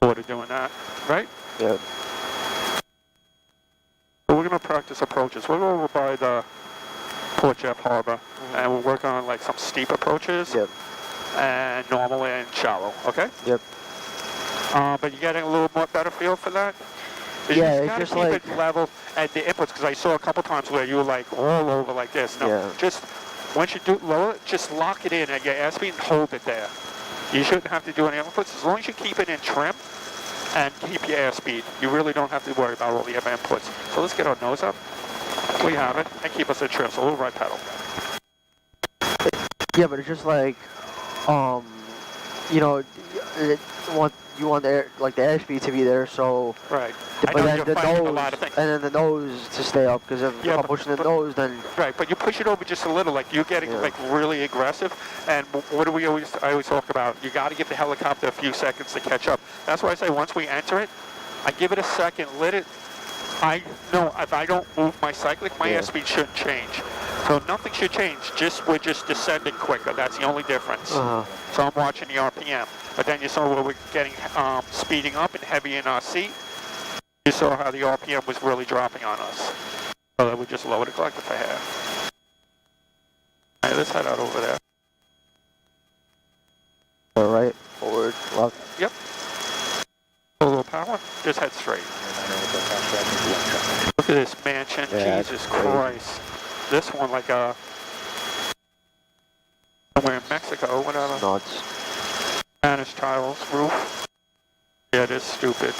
Speaker 1: Forward of doing that, right?
Speaker 3: Yeah.
Speaker 1: So we're going to practice approaches. We'll go over by the Port Jeff Harbor, and we'll work on like some steep approaches, and normal and shallow, okay?
Speaker 3: Yep.
Speaker 1: But you're getting a little more better feel for that?
Speaker 3: Yeah,
Speaker 1: you just
Speaker 3: it's
Speaker 1: gotta
Speaker 3: just
Speaker 1: keep
Speaker 3: like...
Speaker 1: it level at the inputs, because I saw a couple times where you were like all over like this. No, just once you do lower it, just lock it in at your airspeed and hold it there. You shouldn't have to do any inputs. As long as you keep it in trim and keep your airspeed, you really don't have to worry about all the other inputs. So let's get our nose up. We have it, and keep us in trim. So we'll right pedal.
Speaker 3: Yeah, but it's just like, you want the airspeed to be there, so
Speaker 1: right.
Speaker 3: But
Speaker 1: I know
Speaker 3: then
Speaker 1: you're
Speaker 3: the
Speaker 1: fighting
Speaker 3: nose,
Speaker 1: a lot of things.
Speaker 3: and then the nose to stay up, because if I'm pushing the nose, then
Speaker 1: right. But you push it over just a little, like you're getting like really aggressive. And what do I always talk about? You got to give the helicopter a few seconds to catch up. That's why I say once we enter it, I give it a second, let it. I know if I don't move my cyclic, my airspeed shouldn't change. So nothing should change. We're just descending quicker. That's the only difference. So I'm watching the RPM. But then you saw where we're getting speeding up and heavy in our seat. You saw how the RPM was really dropping on us. So that we just lowered the collective for half. All right, let's head out over there.
Speaker 3: Right, forward, left.
Speaker 1: Yep. A little power. Just head straight. Look at this mansion. Jesus Christ. This one like somewhere in Mexico, whatever.
Speaker 3: Nuts.
Speaker 1: Spanish tiles, roof. Yeah, it is stupid.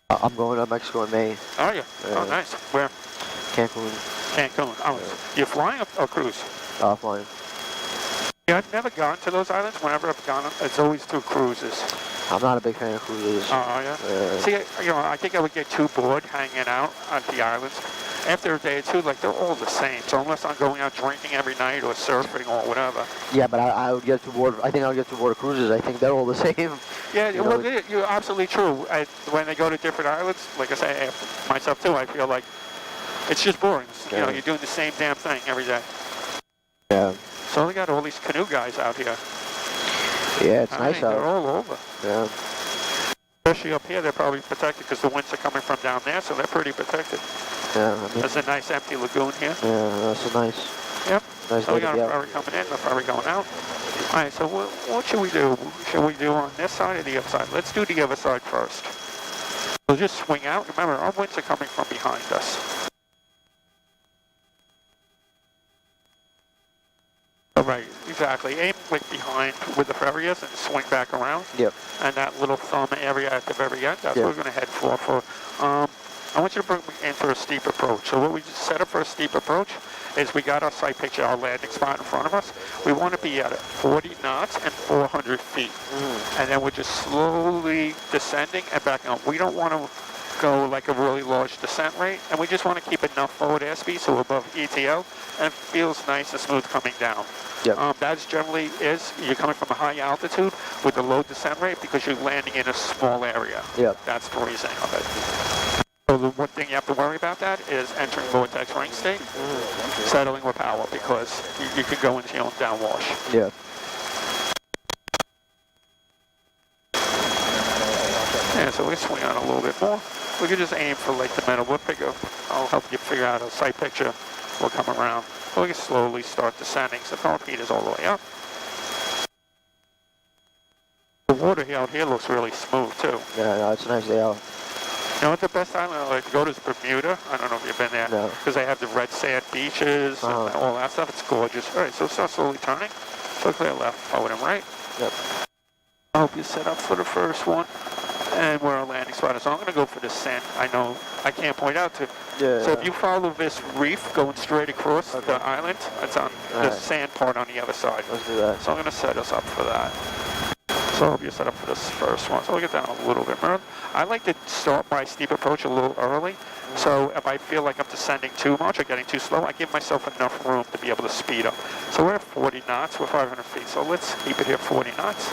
Speaker 3: I'm going to Mexico in May.
Speaker 1: Oh, yeah. Oh, nice. Where?
Speaker 3: Cancun.
Speaker 1: Cancun. Oh, you're flying or cruise?
Speaker 3: Flying.
Speaker 1: Yeah, I've never gone to those islands. Whenever I've gone, it's always through cruises.
Speaker 3: I'm not a big fan of cruises.
Speaker 1: Oh, yeah? See, I think I would get too bored hanging out on the islands. after a day or two, like they're all the same. So unless I'm going out drinking every night or surfing or whatever.
Speaker 3: Yeah, but I would get to board. I think I'll get to board cruises. I think they're all the same.
Speaker 1: Yeah,
Speaker 3: You
Speaker 1: well,
Speaker 3: know,
Speaker 1: you're absolutely true. When they go to different islands, like I say, after myself too, I feel like it's just boring. You know, you're doing the same damn thing every day.
Speaker 3: Yeah.
Speaker 1: So we got all these canoe guys out here.
Speaker 3: Yeah, it's nice out.
Speaker 1: They're all over.
Speaker 3: Yeah.
Speaker 1: Especially up here, they're probably protected because the winds are coming from down there, so they're pretty protected.
Speaker 3: Yeah, I mean,
Speaker 1: There's a nice empty lagoon here.
Speaker 3: Yeah, that's so nice.
Speaker 1: Yep.
Speaker 3: Nice
Speaker 1: So we
Speaker 3: day to
Speaker 1: got
Speaker 3: be
Speaker 1: a
Speaker 3: out.
Speaker 1: ferry coming in, a ferry going out. All right, so what should we do? Should we do on this side or the other side? Let's do the other side first. We'll just swing out. Remember, our winds are coming from behind us. All right, exactly. Aim like behind where the ferry is and swing back around.
Speaker 3: Yep.
Speaker 1: And that little thumb area at the very end, that's
Speaker 3: Yep.
Speaker 1: what we're going to head for. I want you to bring me in for a steep approach. So what we just set up for a steep approach is we got our sight picture, our landing spot in front of us. We want to be at 40 knots and 400 feet. And then we're just slowly descending and backing up. We don't want to go like a really large descent rate, and we just want to keep enough forward airspeed so we're above ETL, and it feels nice and smooth coming down.
Speaker 3: Yep.
Speaker 1: That generally is, you're coming from a high altitude with a low descent rate because you're landing in a small area.
Speaker 3: Yep.
Speaker 1: That's the reason of it. So the one thing you have to worry about that is entering vortex ring state, settling with power, because you could go into your own downwash.
Speaker 3: Yeah.
Speaker 1: Yeah, so we swing out a little bit more. We could just aim for like the middle. I'll help you figure out a sight picture. We'll come around. We can slowly start descending. So the heat is all the way up. The water out here looks really smooth too.
Speaker 3: Yeah, no, it's a nice day out.
Speaker 1: You know what the best island I like to go to is Bermuda. I don't know if you've been there.
Speaker 3: No.
Speaker 1: Because they have the red sand beaches and all that stuff. It's gorgeous. All right, so start slowly turning. So clear left, forward and right.
Speaker 3: Yep.
Speaker 1: I hope you set up for the first one. And where our landing spot is. So I'm going to go for the sand. I know I can't point out to.
Speaker 3: Yeah.
Speaker 1: So if you follow this reef going straight across the island, it's on the sand part on the other side.
Speaker 3: Let's do that.
Speaker 1: So I'm going to set us up for that. So I hope you set up for this first one. So we'll get down a little bit more. I like to start my steep approach a little early. So if I feel like I'm descending too much or getting too slow, I give myself enough room to be able to speed up. So we're at 40 knots. We're 500 feet. So let's keep it here 40 knots.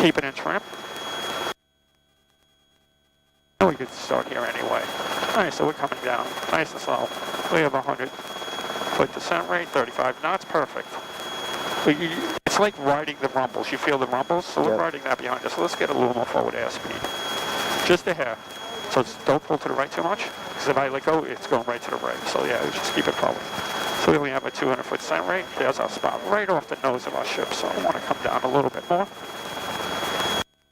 Speaker 1: Keep it in trim. We could start here anyway. All right, so we're coming down nice and slow. We have 100-foot descent rate, 35 knots, perfect. It's like riding the rumbles. You feel the rumbles, so we're riding that behind us. So let's get a little more forward airspeed. Just a hair. So don't pull to the right too much, because if I let go, it's going right to the right. So yeah, just keep it forward. So we only have a 200-foot descent rate. There's our spot right off the nose of our ship. So I want to come down a little bit more.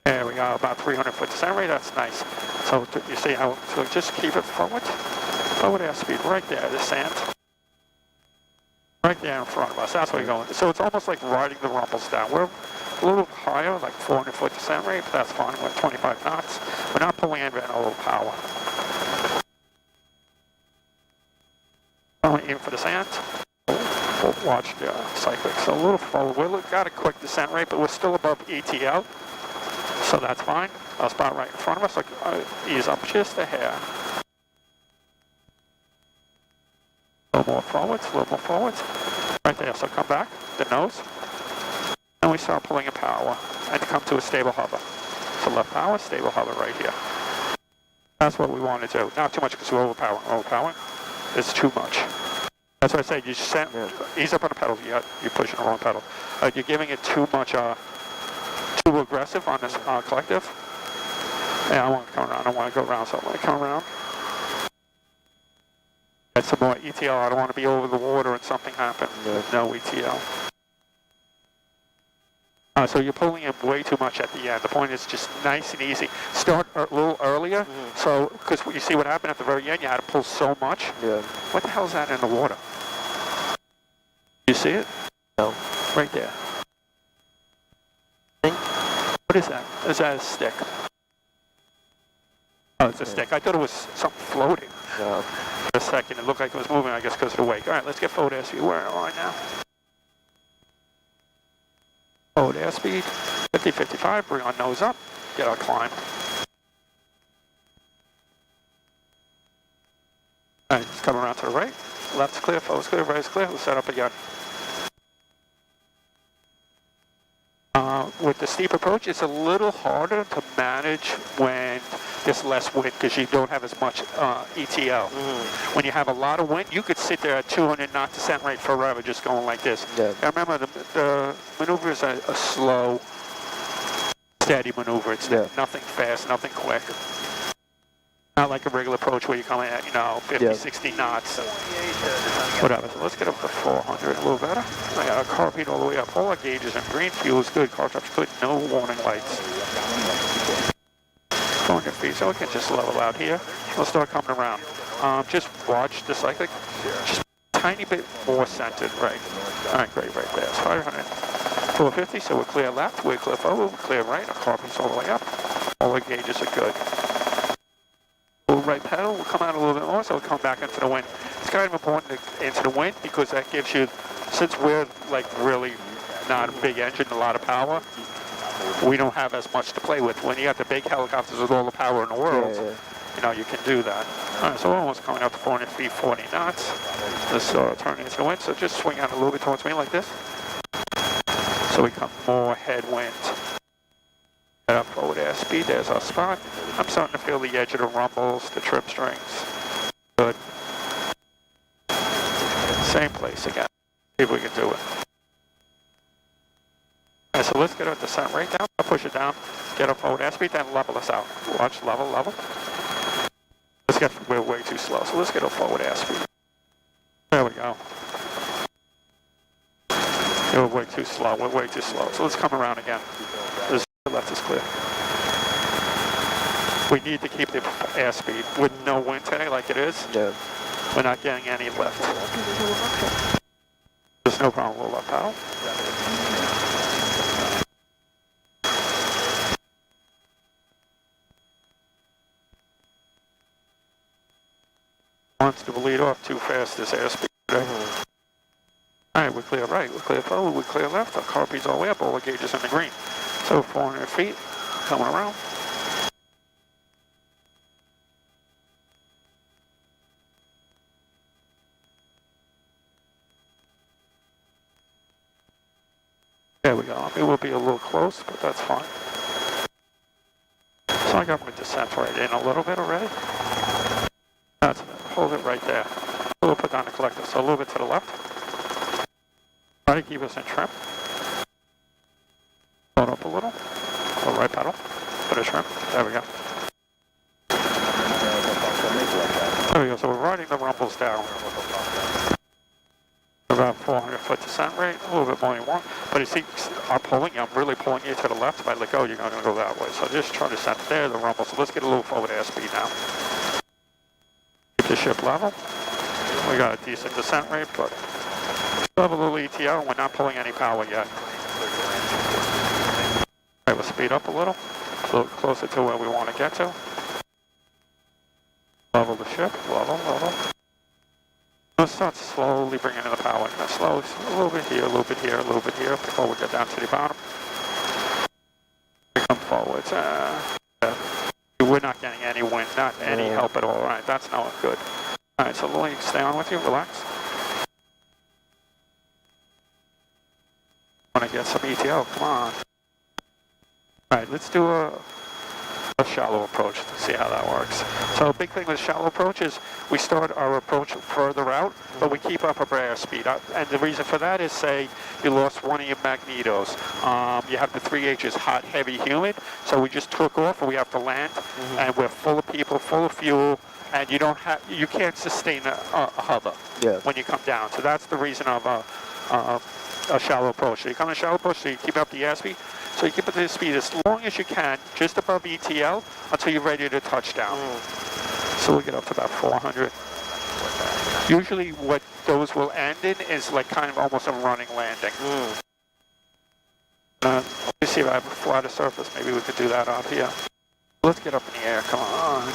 Speaker 1: There we go, about 300-foot descent rate. That's nice. So you see how, so just keep it forward. Forward airspeed right there, the sand. Right there in front of us, that's where we're going. So it's almost like riding the rumbles down. We're a little higher, like 400-foot descent rate, but that's fine. We're at 25 knots. We're not pulling in a little power. Only aim for the sand. We'll watch the cyclic. So a little forward. We've got a quick descent rate, but we're still above ETL. So that's fine. Our spot right in front of us, like ease up just a hair. A little more forwards, a little more forwards. Right there, so come back, the nose. And we start pulling in power and come to a stable hover. So left power, stable hover right here. That's what we want to do. Not too much because we're overpowering. Overpowering is too much. That's why I say you send, ease up on the pedal. You're pushing the wrong pedal. You're giving it too much, too aggressive on this collective. Yeah, I want to come around. I don't want to go around, so I want to come around. Get some more ETL. I don't want to be over the water and something happen. No ETL. So you're pulling in way too much at the end. The point is just nice and easy. Start a little earlier. So, because you see what happened at the very end, you had to pull so much.
Speaker 3: Yeah.
Speaker 1: What the hell is that in the water? You see it?
Speaker 3: No.
Speaker 1: Right there. What is that? Is that a stick? Oh, it's a stick. I thought it was something floating.
Speaker 3: No.
Speaker 1: For a second, it looked like it was moving, I guess, because of the wake. All right, let's get forward airspeed. Where am I now? Forward airspeed, 50, 55. Bring our nose up. Get our climb. All right, let's come around. to the right. Left's clear, forward's clear, right's clear. We'll set up again. With the steep approach, it's a little harder to manage when there's less wind because you don't have as much ETL. When you have a lot of wind, you could sit there at 200 knot descent rate forever just going like this.
Speaker 3: Yeah.
Speaker 1: And remember, the maneuver is a slow, steady maneuver. It's nothing fast, nothing quick. Not like a regular approach where you're coming at, 50, 60 knots. Whatever. So let's get up to 400 a little better. I got our car beat all the way up. All our gauges in green. Fuel is good. Car truck's good. No warning lights. 400 feet. So we can just level out here. We'll start coming around. Just watch the cyclic. Just a tiny bit more centered. Right. All right, great. Right there. It's 500. 450. So we're clear left. We're clear forward. We're clear right. Our car beat's all the way up. All our gauges are good. Right pedal will come out a little bit more, so we'll come back into the wind. It's kind of important to into the wind because that gives you, since we're like really not a big engine, a lot of power, we don't have as much to play with. When you got the big helicopters with all the power in the world, you can do that. All right, so we're almost coming up to 400 feet, 40 knots. Let's turn into the wind, so just swing out a little bit towards me like this. So we come more headwind. Get up forward airspeed, there's our spot. I'm starting to feel the edge of the rumbles, the trip strings. Good. Same place again. See if we can do it. Alright, so let's get our descent rate down. I'll push it down. Get up forward airspeed, then level us out. Watch, level. We're way too slow, so let's get a forward airspeed. There we go. We're way too slow, So let's come around again. The left is clear. We need to keep the airspeed with no wind today like it is.
Speaker 3: Yeah.
Speaker 1: We're not getting any lift. There's no problem. We'll left pedal. Wants to bleed off too fast this airspeed today. All right, we're clear right, we're clear forward, we're clear left. Our car beat's all the way up, all the gauges in the green. So 400 feet, coming around. There we go. It will be a little close, but that's fine. So I got my descent right in a little bit already. That's it. Hold it right there. We'll put down the collector. So a little bit to the left. Try to keep us in trim. Load up a little. Go right pedal. Put a trim. There we go. There we go. So we're riding the rumbles down. About 400 foot descent rate, a little bit more than you want. But you see, I'm really pulling you to the left. If I let go, you're going to go that way. So just try to center there, the rumble. So let's get a little forward airspeed now. Keep the ship level. We got a decent descent rate, but still have a little ETL. We're not pulling any power yet. All right, we'll speed up a little closer to where we want to get to. Level the ship, level. Let's start slowly bringing in the power. Slowly, a little bit here, a little bit here, a little bit here, before we get down to the bottom. We come forwards. We're not getting any wind, not any help at all. All right, that's not good. All right, so Lloyd, stay on with you, relax. Want to get some ETL, come on. All right, let's do a shallow approach to see how that works. So a big thing with shallow approach is we start our approach further out, but we keep up our airspeed. And the reason for that is, say, you lost one of your magnetos. You have the 3H's, hot, heavy, humid. So we just took off and we have to land, and we're full of people, full of fuel, and you can't sustain a hover when you come down. So that's the reason of a shallow approach. So you come in a shallow approach, so you keep up the airspeed. So you keep up the speed as long as you can, just above ETL, until you're ready to touch down. So we'll get up to about 400. Usually what those will end in is like kind of almost a running landing. Let me see if I have a flatter surface. Maybe we could do that out here. Let's get up in the air, come on.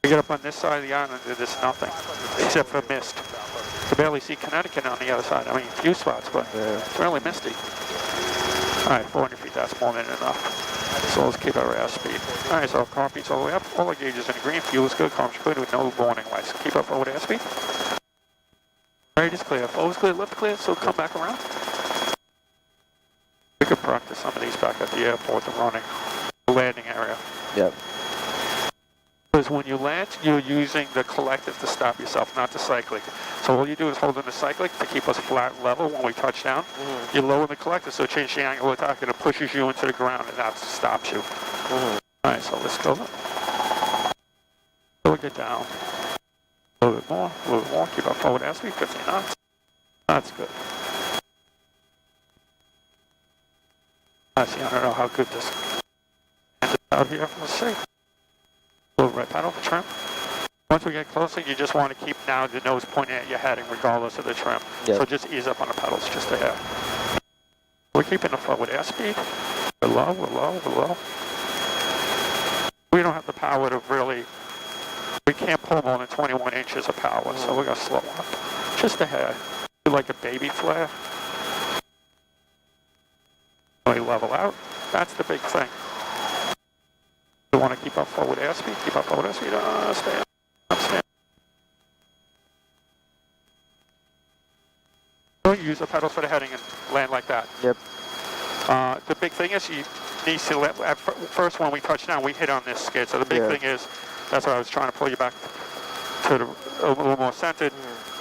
Speaker 1: We get up on this side of the island, there's nothing, except for mist. You can barely see Connecticut on the other side. I mean, a few spots, but it's really misty. All right, 400 feet, that's more than enough. So let's keep our airspeed. Alright, so our car beats all the way up. All our gauges in green. Fuel is good. Car's good with no warning lights. Keep up forward airspeed. Right is clear. Forward's clear. Left clear. So come back around. We could practice some of these back at the airport, the running, the landing area.
Speaker 3: Yep.
Speaker 1: Because when you land, you're using the collective to stop yourself, not the cyclic. So all you do is hold in the cyclic to keep us flat level when we touch down. You lower the collective, so it changes the angle of attack and it pushes you into the ground and that stops you. Alright, so let's go. Slow it down. A little bit more, keep up forward airspeed, 15 knots. That's good. I see, I don't know how good this is out here. Let's see. Little right pedal for trim. Once we get closer, you just want to keep now the nose pointing at your heading regardless of the trim.
Speaker 3: Yep.
Speaker 1: So just ease up on the pedals just a hair. We're keeping the forward airspeed. We're low, we're low, we're low. We don't have the power to really, we can't pull more than 21 inches of power, so we're going to slow up. Just a hair. Do like a baby flare. We level out. That's the big thing. You want to keep up forward airspeed, keep up forward airspeed, stay up, stay up. Don't use the pedals for the heading and land like that.
Speaker 3: Yep.
Speaker 1: The big thing is you need to let, at first when we touch down, we hit on this skid. So the big thing is, that's why I was trying to pull you back to a little more centered.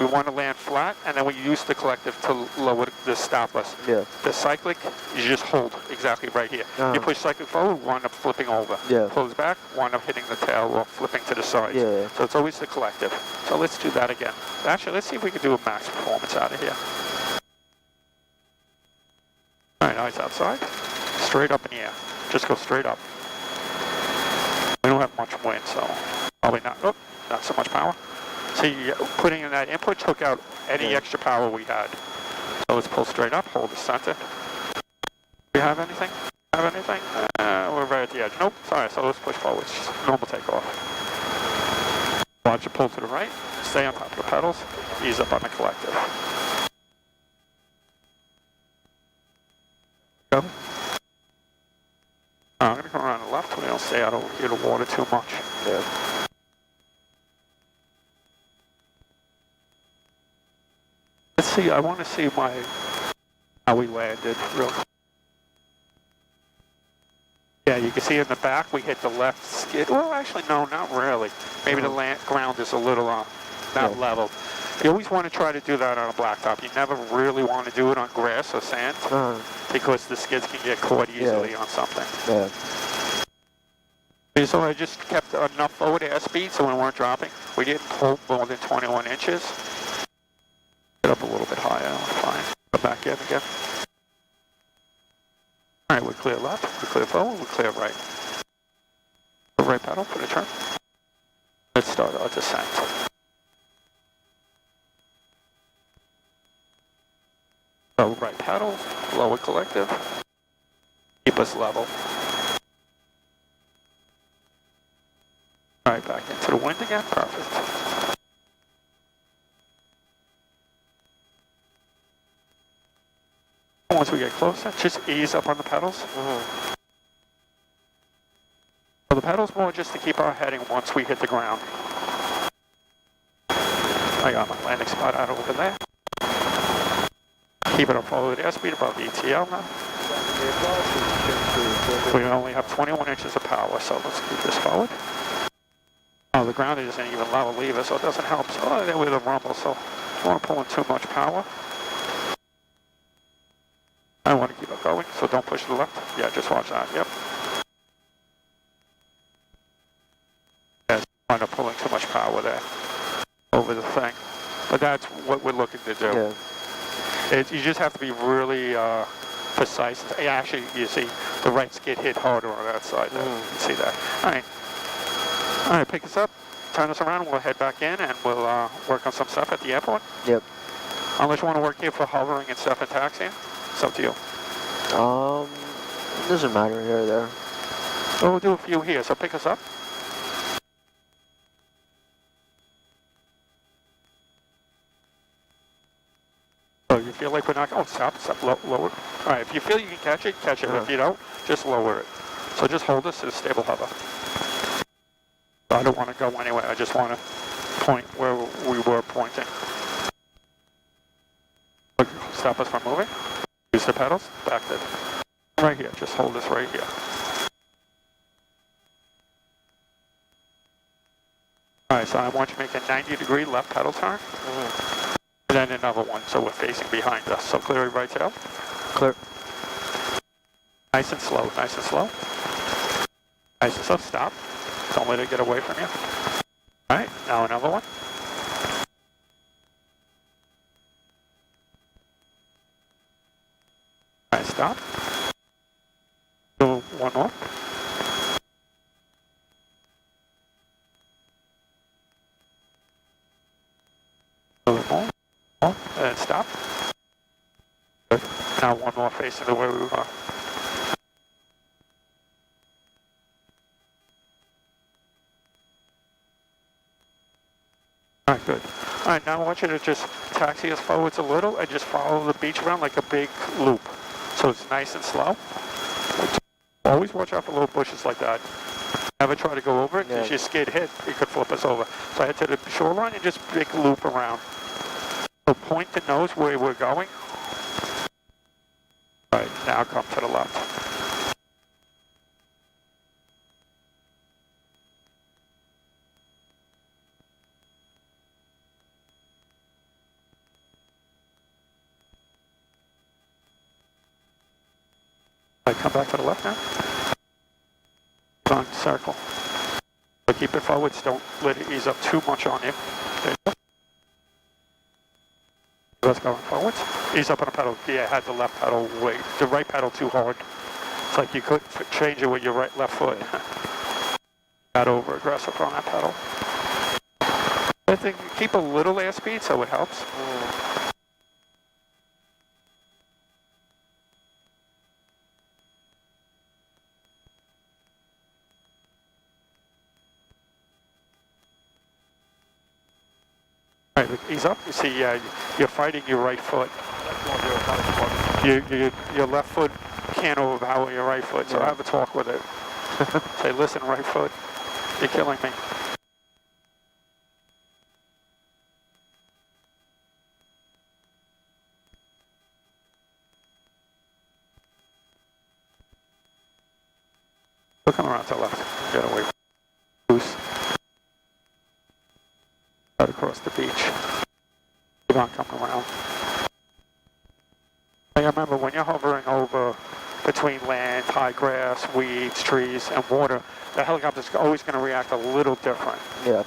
Speaker 1: We want to land flat, and then we use the collective to lower the stop us.
Speaker 3: Yeah.
Speaker 1: The cyclic, you just hold exactly right here. You push cyclic forward, wind up flipping over.
Speaker 3: Yeah.
Speaker 1: Close back, wind up hitting the tail or flipping to the sides.
Speaker 3: Yeah.
Speaker 1: So it's always the collective. So let's do that again. Actually, let's see if we can do a max performance out of here. All right, eyes outside. Straight up in the air. Just go straight up. We don't have much wind, so probably not. Oh, not so much power. See, putting in that input took out any extra power we had. So let's pull straight up, hold the center. Do we have anything? Have anything? We're right at the edge. Nope, sorry, so let's push forward. It's just normal takeoff. Watch it pull to the right, stay on top of the pedals, ease up on the collective. Go. I'm going to come around the left, we don't stay out over here to water too much.
Speaker 3: Yeah.
Speaker 1: Let's see, I want to see how we landed real quick. Yeah, you can see in the back we hit the left skid. Well, actually, no, not really. Maybe the ground is a little not level. You always want to try to do that on a blacktop. You never really want to do it on grass or sand because the skids can get caught easily on something.
Speaker 3: Yeah.
Speaker 1: So I just kept enough forward airspeed so we weren't dropping. We didn't pull more than 21 inches. Get up a little bit higher, fine. Go back in again. All right, we clear left, we clear forward, we clear right. The right pedal for the turn. Let's start our descent. So right pedal, lower collective, keep us level. All right, back into the wind again, perfect. Once we get closer, just ease up on the pedals. So the pedals more just to keep our heading once we hit the ground. I got my landing spot out over there. Keep it up forward airspeed above the ETL now. We only have 21 inches of power, so let's keep this forward. Oh, the ground isn't even level either, so it doesn't help. So there with a rumble, so don't want to pull in too much power. I want to keep it going, so don't push to the left. Yeah, just watch that, yep. Yeah, wind up pulling too much power there over the thing. But that's what we're looking to do.
Speaker 3: Yeah.
Speaker 1: You just have to be really precise. Actually, you see the right skid hit harder on that side. You can see that. All right, pick us up, turn us around, we'll head back in and we'll work on some stuff at the airport.
Speaker 3: Yep.
Speaker 1: Unless you want to work here for hovering and stuff and taxiing, it's up to you.
Speaker 3: It doesn't matter here or there.
Speaker 1: Well, we'll do a few here, so pick us up. So you feel like we're not, oh, stop, lower. All right, if you feel you can catch it, catch it. If you don't, just lower it. So just hold us to the stable hover. I don't want to go anywhere. I just want to point where we were pointing. Stop us from moving. Use the pedals. Back to right here. Just hold us right here. All right, so I want you to make a 90-degree left pedal turn. And then another one, so we're facing behind us. So clear your right tail.
Speaker 3: Clear.
Speaker 1: Nice and slow, nice and slow. Nice and slow, stop. Don't let it get away from you. All right, now another one. All right, stop. Do one more. A little more. And then stop. Good. Now one more facing the way we were. All right, good. All right, now I want you to just taxi us forwards a little and just follow the beach around like a big loop. So it's nice and slow. Always watch out for little bushes like that. Never try to go over it. If you skid hit, it could flip us over. So head to the shoreline and just big loop around. So point the nose where we're going. All right, now come to the left. All right, come back to the left now. On circle. So keep it forwards. Don't let it ease up too much on you. There you go. Let's go forwards. Ease up on the pedal. Yeah, had the left pedal way, the right pedal too hard. It's like you couldn't change it with your left foot. Got over aggressive on that pedal. I think keep a little airspeed so it helps. All right, look, ease up. You see, you're fighting your right foot. Your left foot can't overpower your right foot, so have a talk with it. Say, listen, right foot, you're killing me. We'll come around to the left. Get away. Loose. Right across the beach. Keep on coming around. I remember when you're hovering over between land, high grass, weeds, trees, and water, the helicopter's always going to react a little different.
Speaker 3: Yeah.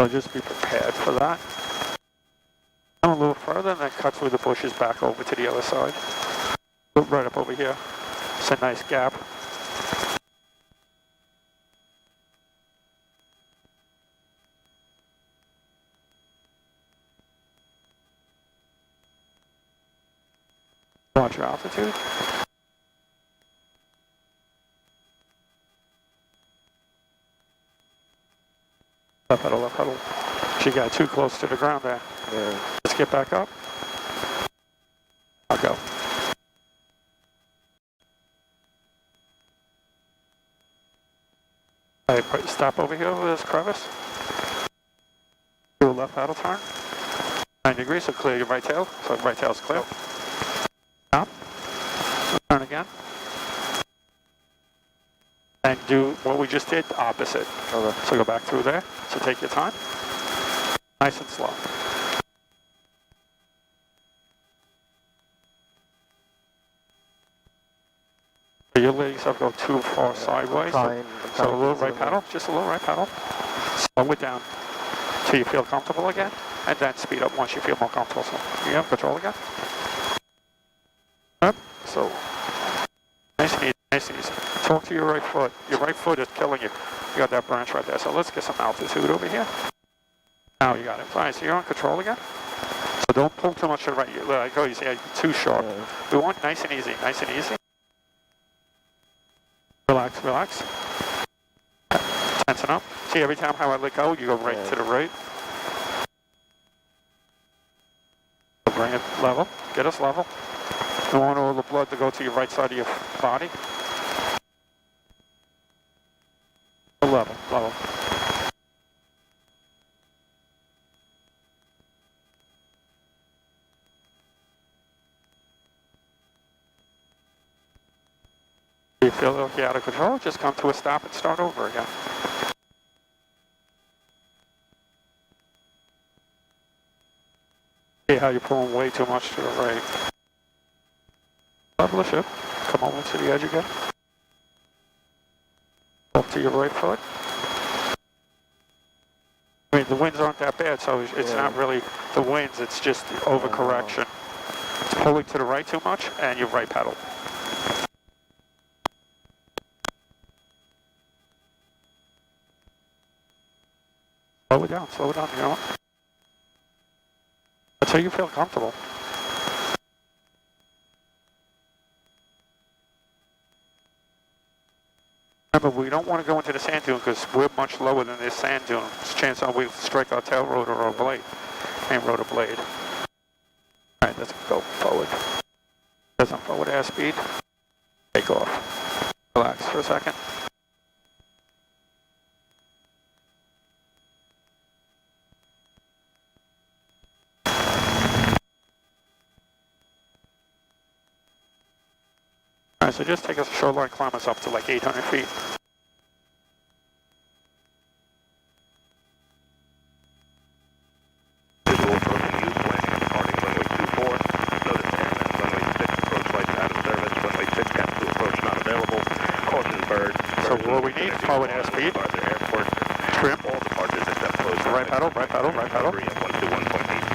Speaker 1: So just be prepared for that. Come a little further and then cut through the bushes back over to the other side. Look right up over here. It's a nice gap. Watch your altitude. Left pedal, left pedal. She got too close to the ground there. Yeah. Let's get back up. I'll go. All right, stop over here over this crevice. Do a left paddle turn. 90 degrees, so clear your right tail. So right tail's clear. Stop. Turn again. And do what we just did, opposite. Okay. So go back through there. So take your time. Nice and slow. You're letting yourself go too far sideways. So a little right paddle, just a little right paddle. Slow it down till you feel comfortable again, and then speed up once you feel more comfortable. So you have control again. Up. So nice and easy, nice and easy. Talk to your right foot. Your right foot is killing you. You got that branch right there. So let's get some altitude over here. Now you got it. All right, so you're on control again. So don't pull too much to the right. Like, oh, you see, too sharp. Yeah. We want nice and easy, nice and easy. Relax, relax. Tensen up. See, every time how I let go, you go right to the right. Bring it level. Get us level. You want all the blood to go to your right side of your body. Level, level. You feel like you're out of control, just come to a stop and start over again. See how you're pulling way too much to the right. Level the ship, come over to the edge again. Up to your right foot. I mean, the winds aren't that bad, so it's not really the winds, it's just the overcorrection. It's pulling to the right too much, and your right pedal. Slow it down, you know what? That's how you feel comfortable. Remember, we don't want to go into the sand dune because we're much lower than this sand dune. There's a chance we strike our tail rotor or blade, and rotor blade. Alright, let's go forward. Present forward airspeed. Take off. Relax for a second. Alright, so just take us shoreline, climb us up to like 800 feet.
Speaker 4: Visual approaching use, landing departing runway 24. Notice airmen, runway 6, approach lights out of service, runway 6, gap to approach not available. Caution birds.
Speaker 1: So what we need, forward airspeed.
Speaker 4: Airport.
Speaker 1: Trim.
Speaker 4: All departures except closed.
Speaker 1: Right pedal, right pedal, right pedal.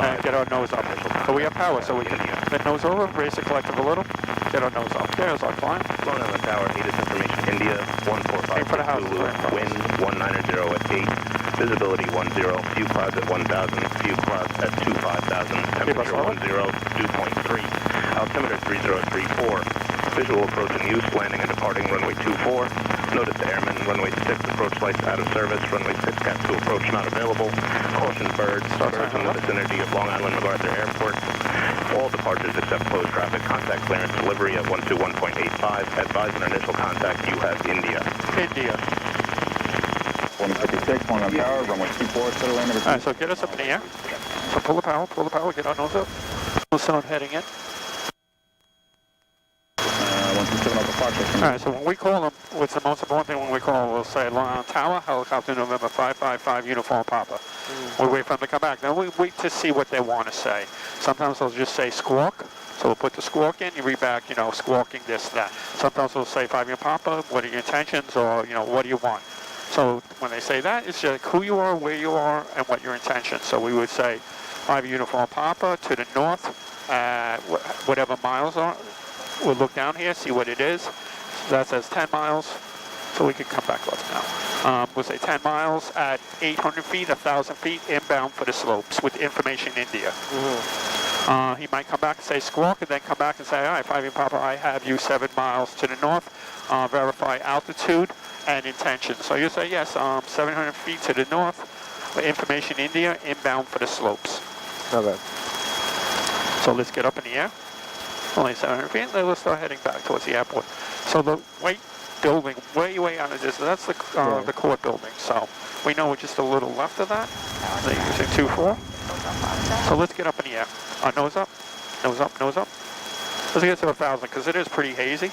Speaker 1: And get our nose up. So we have power, so we can then nose over, raise the collective a little, get our nose up. There's our climb.
Speaker 4: Long Island Tower, needed information, India, 145 Zulu, wind 190 at 8, visibility 10, view clouds at 1,000, view clouds at 25,000, temperature 10, dew point 3, altimeter 3034, visual approach in use, landing and departing runway 24, notice airmen, runway 6, approach lights out of service, runway 6, gap to approach not available, caution birds in the vicinity of Long Island MacArthur Airport, all departures except closed traffic, contact clearance delivery at 121.85, advise an initial contact, you have India.
Speaker 1: India.
Speaker 5: 156, Long Island Tower, runway 24, to the landing.
Speaker 1: Alright, so get us up in the air. So pull the power, get our nose up. We'll start heading in.
Speaker 5: 127 Alpha Fox.
Speaker 1: Alright, so when we call them, what's the most important thing when we call them? We'll say Long Island Tower, helicopter November 555, uniform Papa. We wait for them to come back. Then we wait to see what they want to say. Sometimes they'll just say squawk. So we'll put the squawk in, you read back, you know, squawking this, that. Sometimes we'll say 5 uniform Papa, what are your intentions, or, you know, what do you want? So when they say that, it's just who you are, where you are, and what your intentions. So we would say 5 uniform Papa to the north, whatever miles are. We'll look down here, see what it is. So that says 10 miles, so we can come back left now. We'll say 10 miles at 800 feet, 1,000 feet, inbound for the slopes with information India. He might come back and say squawk, and then come back and say, all right, 5 Papa, I have you 7 miles to the north. Verify altitude and intention. So you say, yes, 700 feet to the north, information India, inbound for the slopes.
Speaker 3: Okay.
Speaker 1: So let's get up in the air. Only 700 feet, then we'll start heading back towards the airport. So the white building, way out of this, that's the court building. So we know we're just a little left of that. They're using 24. So let's get up in the air. Nose up, nose up, nose up. Let's get to 1,000 because it is pretty hazy.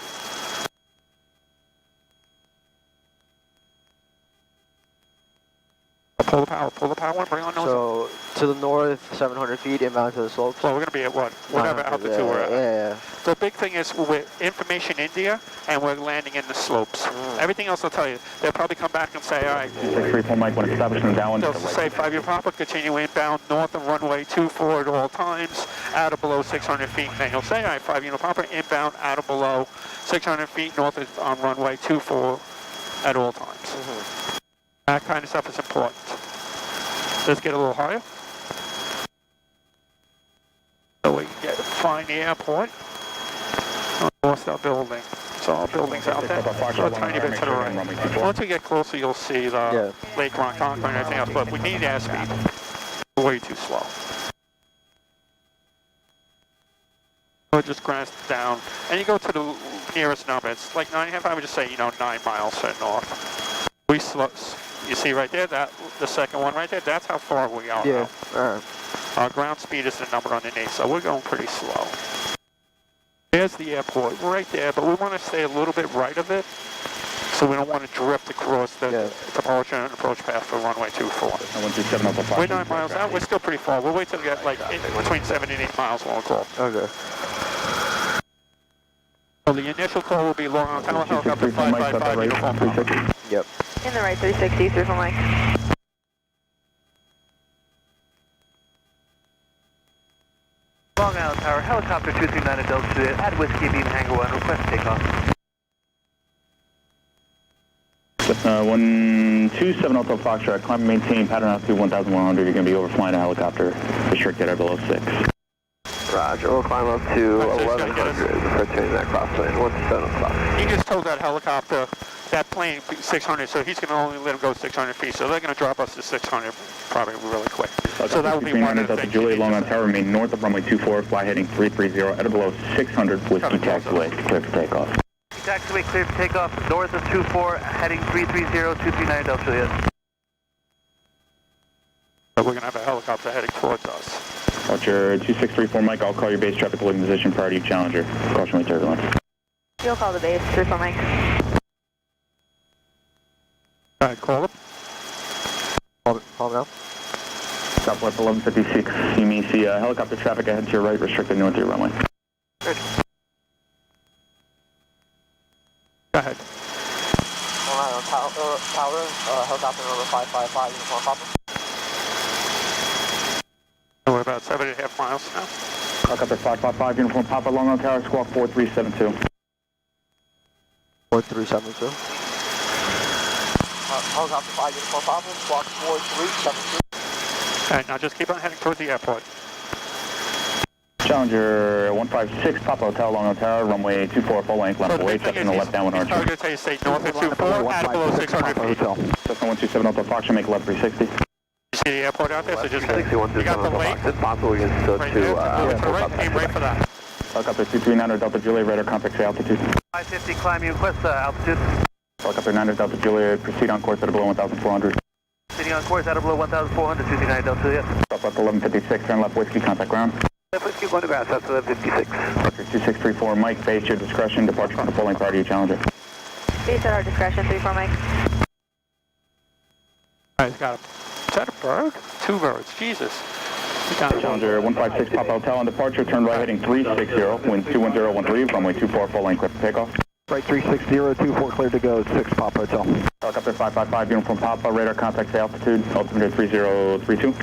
Speaker 1: Pull the power, bring on nose up.
Speaker 3: So to the north, 700 feet, inbound to the slopes?
Speaker 1: Well, we're going to be at what? Whatever altitude we're at.
Speaker 3: Yeah.
Speaker 1: The big thing is we're information India, and we're landing in the slopes. Everything else I'll tell you. They'll probably come back and say, all right.
Speaker 5: 3 Mike, when establishing down.
Speaker 1: They'll say 5 year Papa, continue inbound north of runway 24 at all times, out of below 600 feet. And then you'll say, all right, 5 year Papa, inbound out of below 600 feet, north of, on runway 24 at all times. That kind of stuff is important. Let's get a little higher. So we can find the airport. Lost our building. So our building's out there. So a tiny bit to the right. Once we get closer, you'll see the Lake Ronkonkoma and everything else, but we need airspeed. Way too slow. So just grass down, and you go to the nearest number. It's like 9.5. I would just say, 9 miles to the north. We slow. You see right there, that the second one right there. That's how far we are.
Speaker 3: Yeah. All right.
Speaker 1: Our ground speed is the number underneath, so we're going pretty slow. There's the airport right there, but we want to stay a little bit right of it, so we don't want to drift across the departure and approach path for runway 24. We're 9 miles out. We're still pretty far. We'll wait till we get like between 7 and 8 miles when we call.
Speaker 3: Okay.
Speaker 1: So the initial call will be long on tower helicopter 555 uniform.
Speaker 3: Yep.
Speaker 6: In the right 360, 3 from Mike.
Speaker 7: Long Island Tower, helicopter 239 at Delta Juliet, add whiskey beam hangar 1, request takeoff.
Speaker 5: 127 Hotel Foxtrot, climb and maintain pattern altitude 1,100. You're going to be overflying a helicopter, restricted at below 6.
Speaker 3: Roger, we'll climb up to 1100, returning that crosswind, 17 o'clock.
Speaker 1: He just told that helicopter, that plane 600, so he's going to only let him go 600 feet, so they're going to drop us to 600 probably really quick. So that will be one of the things.
Speaker 5: Juliet, Long Island Tower, remain north of runway 24, fly heading 330 at below 600, whiskey taxiway, clear for takeoff.
Speaker 7: Taxiway clear for takeoff, north of 24, heading 330, 239 Delta Juliet.
Speaker 1: So we're going to have a helicopter heading towards us.
Speaker 5: Roger, 2634 Mike, I'll call your base traffic loading position prior to you, Challenger. Cautionary turbulence.
Speaker 6: You'll call the base, 3 from Mike.
Speaker 1: All right, call it.
Speaker 3: Call now.
Speaker 5: Southwest 1156, you may see helicopter traffic ahead to your right, restricted north of your runway.
Speaker 1: Go ahead.
Speaker 3: Long Island Tower, helicopter number 555, uniform Papa.
Speaker 1: We're about 7.5 miles now.
Speaker 5: Helicopter 555, uniform Papa, Long Island Tower, squawk 4372.
Speaker 3: 4372. Helicopter 5, uniform Papa, squawk 4372.
Speaker 1: All right, now just keep on heading towards the airport.
Speaker 5: Challenger 156, Papa Hotel, Long Island Tower, runway 24, full length, left away, checking the left downwind arch.
Speaker 1: He's going to tell you stay north of 24, at below 600 feet.
Speaker 5: Cessna 127 Hotel Foxtrot, make left 360.
Speaker 1: You see the airport out there, so just head. You got the lake?
Speaker 3: It's possible we can go
Speaker 1: Right
Speaker 3: to,
Speaker 1: there, to the right, aim right for that.
Speaker 5: Helicopter 239 Delta Juliet, radar contact say altitude.
Speaker 7: 550, climb, you request altitude.
Speaker 5: Helicopter 9 Delta Juliet, proceed on course at below 1,400.
Speaker 7: Sitting on course at below 1,400, 239 Delta Juliet.
Speaker 5: Southwest 1156, turn left whiskey, contact ground.
Speaker 7: Left whiskey, going to ground, south 1156.
Speaker 5: Departure 2634 Mike, base your discretion, departure from the full length prior to you, Challenger.
Speaker 6: Base at our discretion, 3 from Mike.
Speaker 1: All right, got him. Is that a bird? 2 birds, Jesus.
Speaker 5: Challenger 156 Papa Hotel on departure, turn right heading 360, wind 21013, runway 24, full length, clear for takeoff.
Speaker 8: Right 360, 24 clear to go, 6 Papa Hotel.
Speaker 5: Helicopter 555, uniform Papa, radar contact say altitude, altimeter 3032.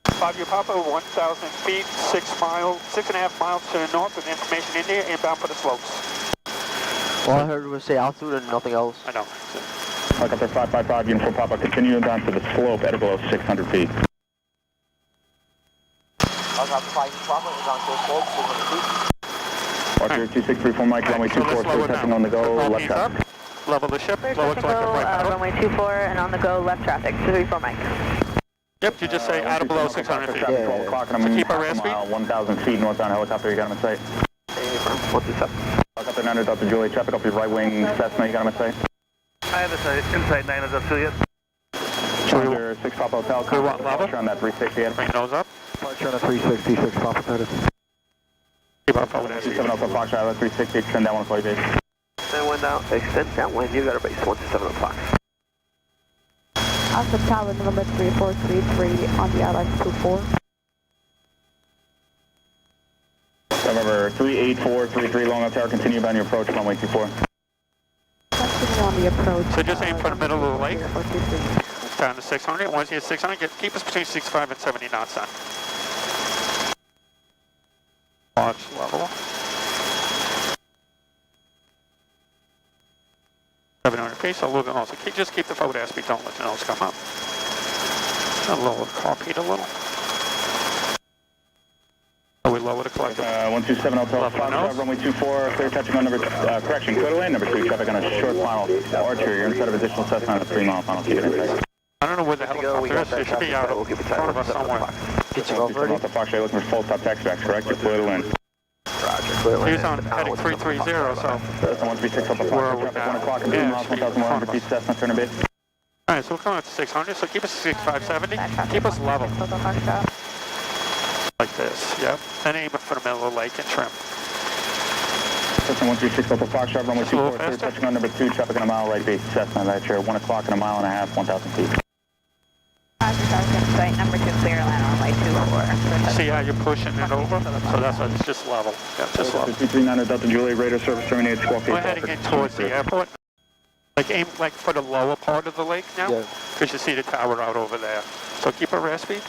Speaker 1: 5 Papa, 1,000 feet, 6.5 miles to the north with information in there, inbound for the slopes.
Speaker 3: All I heard was say altitude and nothing else.
Speaker 1: I know.
Speaker 5: Helicopter 555, uniform Papa, continue down to the slope at below 600 feet.
Speaker 3: Helicopter 5 Papa is on to the slope, 600 feet.
Speaker 5: Archer 2634 Mike, runway 24, clear touching on the go, left traffic.
Speaker 1: Level the ship,
Speaker 6: Clear
Speaker 1: lower
Speaker 6: touch and
Speaker 1: collective
Speaker 6: go,
Speaker 1: right pedal.
Speaker 6: runway 24 and on the go, left traffic, 3 from Mike.
Speaker 1: Yep, you just say out of below 600 feet.
Speaker 5: Traffic 12 o'clock, and
Speaker 1: So
Speaker 5: I'm
Speaker 1: keep our
Speaker 5: half a
Speaker 1: airspeed.
Speaker 5: mile, 1,000 feet northbound helicopter, you got him in sight.
Speaker 3: What's this up?
Speaker 5: Helicopter 9 Delta Juliet, traffic up your right wing, Cessna, you got him in sight.
Speaker 7: I have a inside 9 Delta Juliet.
Speaker 5: Challenger 6 Papa Hotel,
Speaker 1: We want level.
Speaker 5: departure on that 360 head.
Speaker 1: Bring nose up.
Speaker 8: Departure on a 366 Papa Hotel.
Speaker 1: Keep our forward airspeed.
Speaker 5: 27 Alpha Fox, 360, extend down 1 flight base.
Speaker 3: Then one down, extend downwind, you got a base, 127 o'clock.
Speaker 9: Alpha Tower number 3433 on the RX24.
Speaker 5: Remember 38433 Long Island Tower, continue bound your approach, runway 24.
Speaker 9: Continue on the approach.
Speaker 1: So just aim for the middle of the lake.
Speaker 9: 3423.
Speaker 1: Down to 600. Once you hit 600, keep us between 65 and 70 knots then. Launch level. 700 feet, so we'll also just keep the forward airspeed, don't let the nose come up. I'll lower the car speed a little. So we lower the collective.
Speaker 5: 127 Hotel
Speaker 1: Left
Speaker 5: Fox,
Speaker 1: nose.
Speaker 5: runway 24, clear touching on number, correction, clear to land, number 2, traffic on a short final archer, you're inside of additional Cessna on a 3-mile final, keep it in sight.
Speaker 1: I don't know where the helicopter is, it should be out in front of us somewhere.
Speaker 3: Get you over
Speaker 5: 127
Speaker 3: it.
Speaker 5: Hotel Fox, you're looking for full stop taxi backs, correct, you're clear to land.
Speaker 1: He's on heading 330, so.
Speaker 5: Cessna 136 up the Foxtrot, traffic 1 o'clock and 2 miles, 1,100 feet, Cessna, turn a base.
Speaker 1: Alright, so we're coming up to 600, so keep us 6570, keep us level. Like this, yep. And aim for the middle of the lake and trim.
Speaker 5: Cessna 136 up the Foxtrot, runway 24, touching on number 2, traffic on a mile, right base, Cessna, right here, 1 o'clock and a mile and a half, 1,000 feet.
Speaker 6: Site number 2, clear land runway 24.
Speaker 1: See how you're pushing it over? So that's why it's just level. Yeah, just level.
Speaker 5: 239 Delta Juliet, radar service terminated, squawk 8.
Speaker 1: We're heading in towards the airport. Like aim like for the lower part of the lake now.
Speaker 8: Yeah.
Speaker 1: Because you see the tower out over there. So keep a rest speed.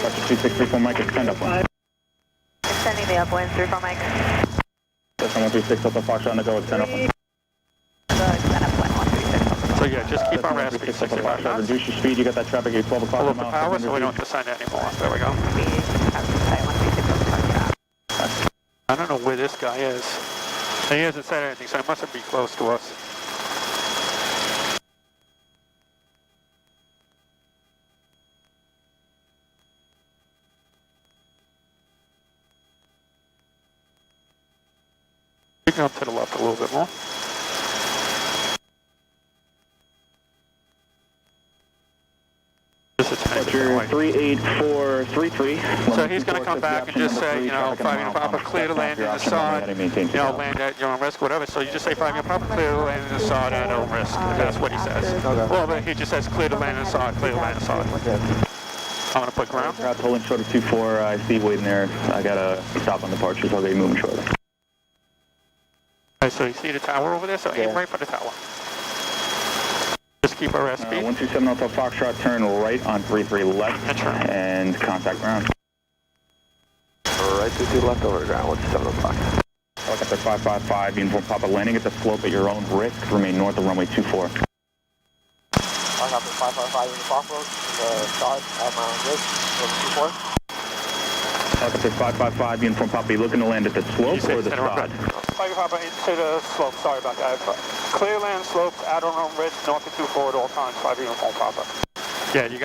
Speaker 5: Roger 2634 Mike, extend upwind.
Speaker 6: Extending the upwind, 34 Mike.
Speaker 5: Cessna 136 up the Foxtrot on the go, extend upwind.
Speaker 6: Extend upwind, 136.
Speaker 1: So yeah, just keep our rest speed 65 knots.
Speaker 5: Reduce your speed, you got that traffic at 12 o'clock.
Speaker 1: Pull up the power so we don't descend anymore. There we go. I don't know where this guy is. He hasn't said anything, so he mustn't be close to us. We can up to the left a little bit more. Just a tiny bit
Speaker 5: Roger
Speaker 1: away.
Speaker 5: 38433.
Speaker 1: So he's going to come back and just say, you know, 5 unit Papa, clear to land in the sod, you know, land at your own risk, whatever. So you just say 5 unit Papa, clear to land in the sod at own risk. That's what he says. Well, but he just says clear to land in the sod, clear to land in the sod. I'm going to put ground.
Speaker 5: Crowd pulling short of 24, I see waiting there. I got to stop on departure, so I'll get moving shortly.
Speaker 1: Alright, so you see the tower over there? So aim right for the tower. Just keep our SP.
Speaker 5: 127 Alpha Foxtrot, turn right on 33 left and contact ground.
Speaker 3: Right 22 left over to ground, 127 o'clock.
Speaker 5: Helicopter 555, uniform Papa landing at the slope at your own risk, remain north of runway 24.
Speaker 8: Helicopter 555 in the Buffalo, the side at my own risk, over 24.
Speaker 5: Helicopter 555, uniform Papa, you looking to land at the slope or the sod?
Speaker 1: 5 Papa into the slope, sorry about that. Clear land slope, out on own risk, north of 24 at all times, 5 uniform Papa. Yeah, you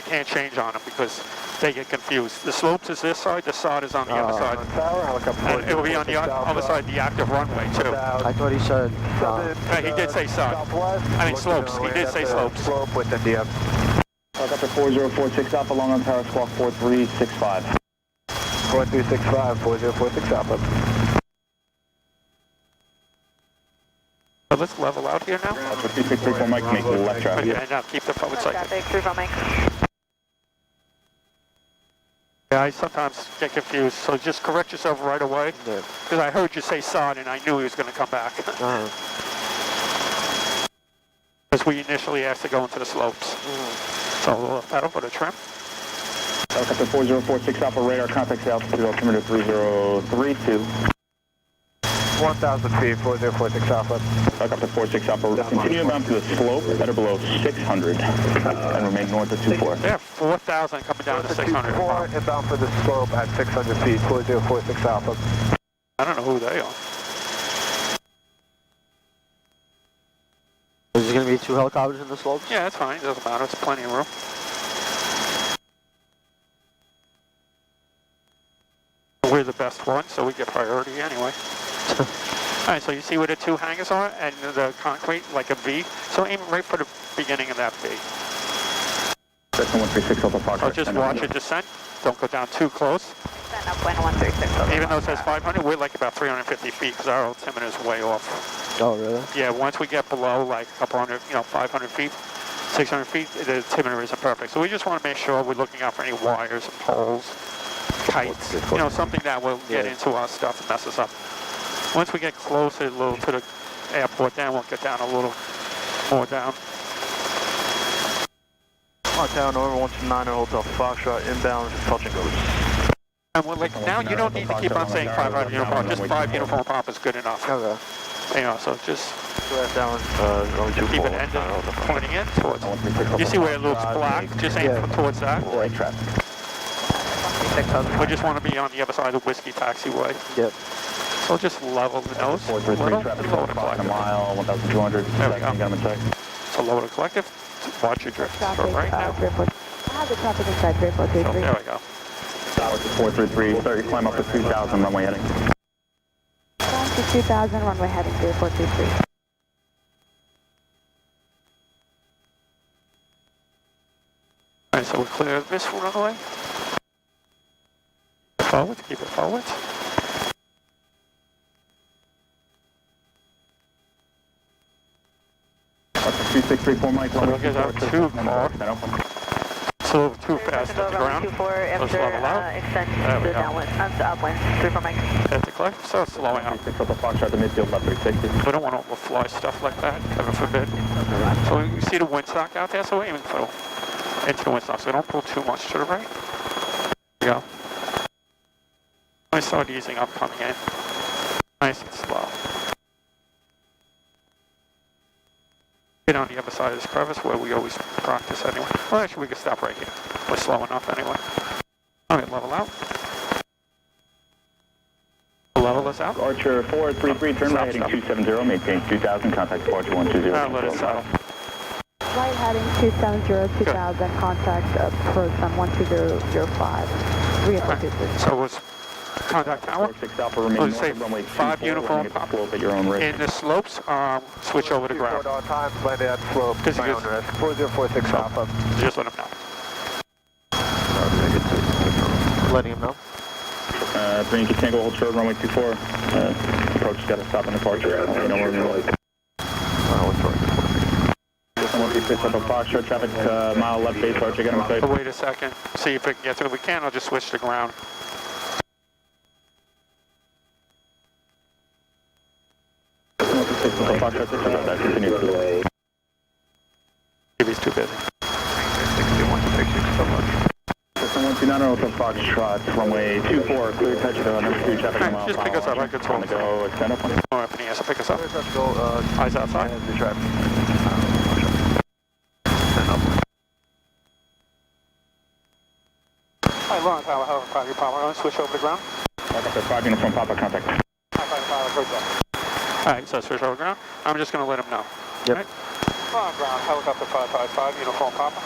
Speaker 1: can't change on them because they get confused. The slopes is this side, the sod is on the other side. And it will be on the other side, the active runway too.
Speaker 8: I thought he said...
Speaker 1: He did say sod. I mean slopes, he did say slopes.
Speaker 8: Slope with the DF.
Speaker 5: Helicopter 4046 Alpha, long on tower, squawk 4365.
Speaker 8: 4365, 4046 Alpha.
Speaker 1: So let's level out here now.
Speaker 5: Helicopter 2634 Mike, make left traffic.
Speaker 1: Okay, now keep the forward cycle.
Speaker 6: Traffic, 34 Mike.
Speaker 1: Yeah, I sometimes get confused, so just correct yourself right away. Because I heard you say sod and I knew he was going to come back. Because we initially asked to go into the slopes. So that'll put a trim.
Speaker 5: Helicopter 4046 Alpha, radar contact altitude altimeter 3032.
Speaker 8: 1,000 feet, 4046 Alpha.
Speaker 5: Helicopter 46 Alpha, continue inbound to the slope at or below 600 and remain north of 24.
Speaker 1: They have 4,000 coming down to 600.
Speaker 8: 4 inbound for the slope at 600 feet, 4046 Alpha.
Speaker 1: I don't know who they are.
Speaker 8: Is there going to be 2 helicopters in the slopes?
Speaker 1: Yeah, that's fine. It doesn't matter. It's plenty of room. We're the best one, so we get priority anyway. Alright, so you see where the 2 hangars are and the concrete, like a V. So aim right for the beginning of that V.
Speaker 5: Cessna 136 Alpha Fox.
Speaker 1: So just watch it descend. Don't go down too close.
Speaker 6: Extend upwind, 136.
Speaker 1: Even though it says 500, we're like about 350 feet because our altimeter is way off.
Speaker 8: Oh, really?
Speaker 1: Yeah, once we get below like a couple hundred, 500 feet, 600 feet, the altimeter isn't perfect. So we just want to make sure we're looking out for any wires and poles, kites, something that will get into our stuff and mess us up. Once we get closer a little to the airport, then we'll get down a little more down.
Speaker 7: Tower Norman 129 Hotel Foxtrot, inbound, touch and goes.
Speaker 1: And we're like, now you don't need to keep on saying 500 uniform, just 5 uniform pop is good enough.
Speaker 8: Okay.
Speaker 1: So just
Speaker 7: Down,
Speaker 1: keep it ending, pointing in towards. You see where it looks black? Just aim towards that.
Speaker 5: Right traffic.
Speaker 1: We just want to be on the other side of the Whiskey Taxiway.
Speaker 8: Yep.
Speaker 1: So just level the nose.
Speaker 5: 433 traffic,
Speaker 1: Lower the
Speaker 5: a
Speaker 1: collective.
Speaker 5: mile, 1,200.
Speaker 1: There we go.
Speaker 5: Got him in sight.
Speaker 1: So lower the collective. Watch your drift. So right now.
Speaker 9: I have the traffic inside
Speaker 1: So
Speaker 9: 3433.
Speaker 1: there we go.
Speaker 5: Tower 433, 30, climb up to 3,000, runway heading.
Speaker 9: 2000, runway heading 0423.
Speaker 1: Alright, so we're clear of this runway. Forward, keep it forward.
Speaker 5: Up to 3634 Mike.
Speaker 1: So don't get out too far. It's a little too fast at the ground. Let's level out.
Speaker 6: Extend
Speaker 1: There we
Speaker 6: to
Speaker 1: go.
Speaker 6: downwind, to upwind, 34 Mike.
Speaker 1: At the cliff, so it's slowing out.
Speaker 5: 36 Papa Foxtrot, the midfield left 360.
Speaker 1: We don't want to overfly stuff like that, heaven forbid. So you see the windsock out there, so we're aiming for into the windsock, so don't pull too much to the right. There we go. I start easing up coming in. Nice and slow. Get on the other side of this crevice where we always practice anyway. Well, actually, we can stop right here. We're slow enough anyway. Alright, level out. Level us out.
Speaker 5: Archer 433, turn right heading 270, maintain 2000, contact departure 120.
Speaker 1: Let it settle.
Speaker 9: Flight heading 270, 2000, contact approach on 12005.
Speaker 1: So it was contact tower.
Speaker 5: 6 Alpha remain
Speaker 1: Let's say
Speaker 5: north, runway
Speaker 1: 5 uniform
Speaker 5: pop. Slope at your own risk.
Speaker 1: in the slopes, switch over to ground.
Speaker 8: On time, land at slope, my own risk. 4046 Alpha.
Speaker 1: Just let them know.
Speaker 8: Letting him know.
Speaker 5: Bring Tango, hold short, runway 24. Approach has got to stop on departure. You know where we're going. Pitch up a Foxtrot, traffic mile left base, Archer, get him inside.
Speaker 1: Wait a second, see if we can get to it. If we can, I'll just switch to ground. He's too busy.
Speaker 8: 6166 so much.
Speaker 5: System 129 Alpha Foxtrot, runway 24, clear touchdown, number 2, traffic
Speaker 1: Alright,
Speaker 5: mile.
Speaker 1: just pick us up, I could
Speaker 5: On the go, extend up.
Speaker 1: Oh, up in the air, so pick us up.
Speaker 8: Let's go,
Speaker 1: Eyes outside.
Speaker 8: the traffic.
Speaker 1: Hi, Lawrence, Tower, Papa, Papa. I'm going to switch over to ground.
Speaker 5: After 5 uniform Papa, contact.
Speaker 1: Alright, so switch over to ground. I'm just going to let him know.
Speaker 8: Yep.
Speaker 1: Right? On ground, helicopter 555, uniform Papa.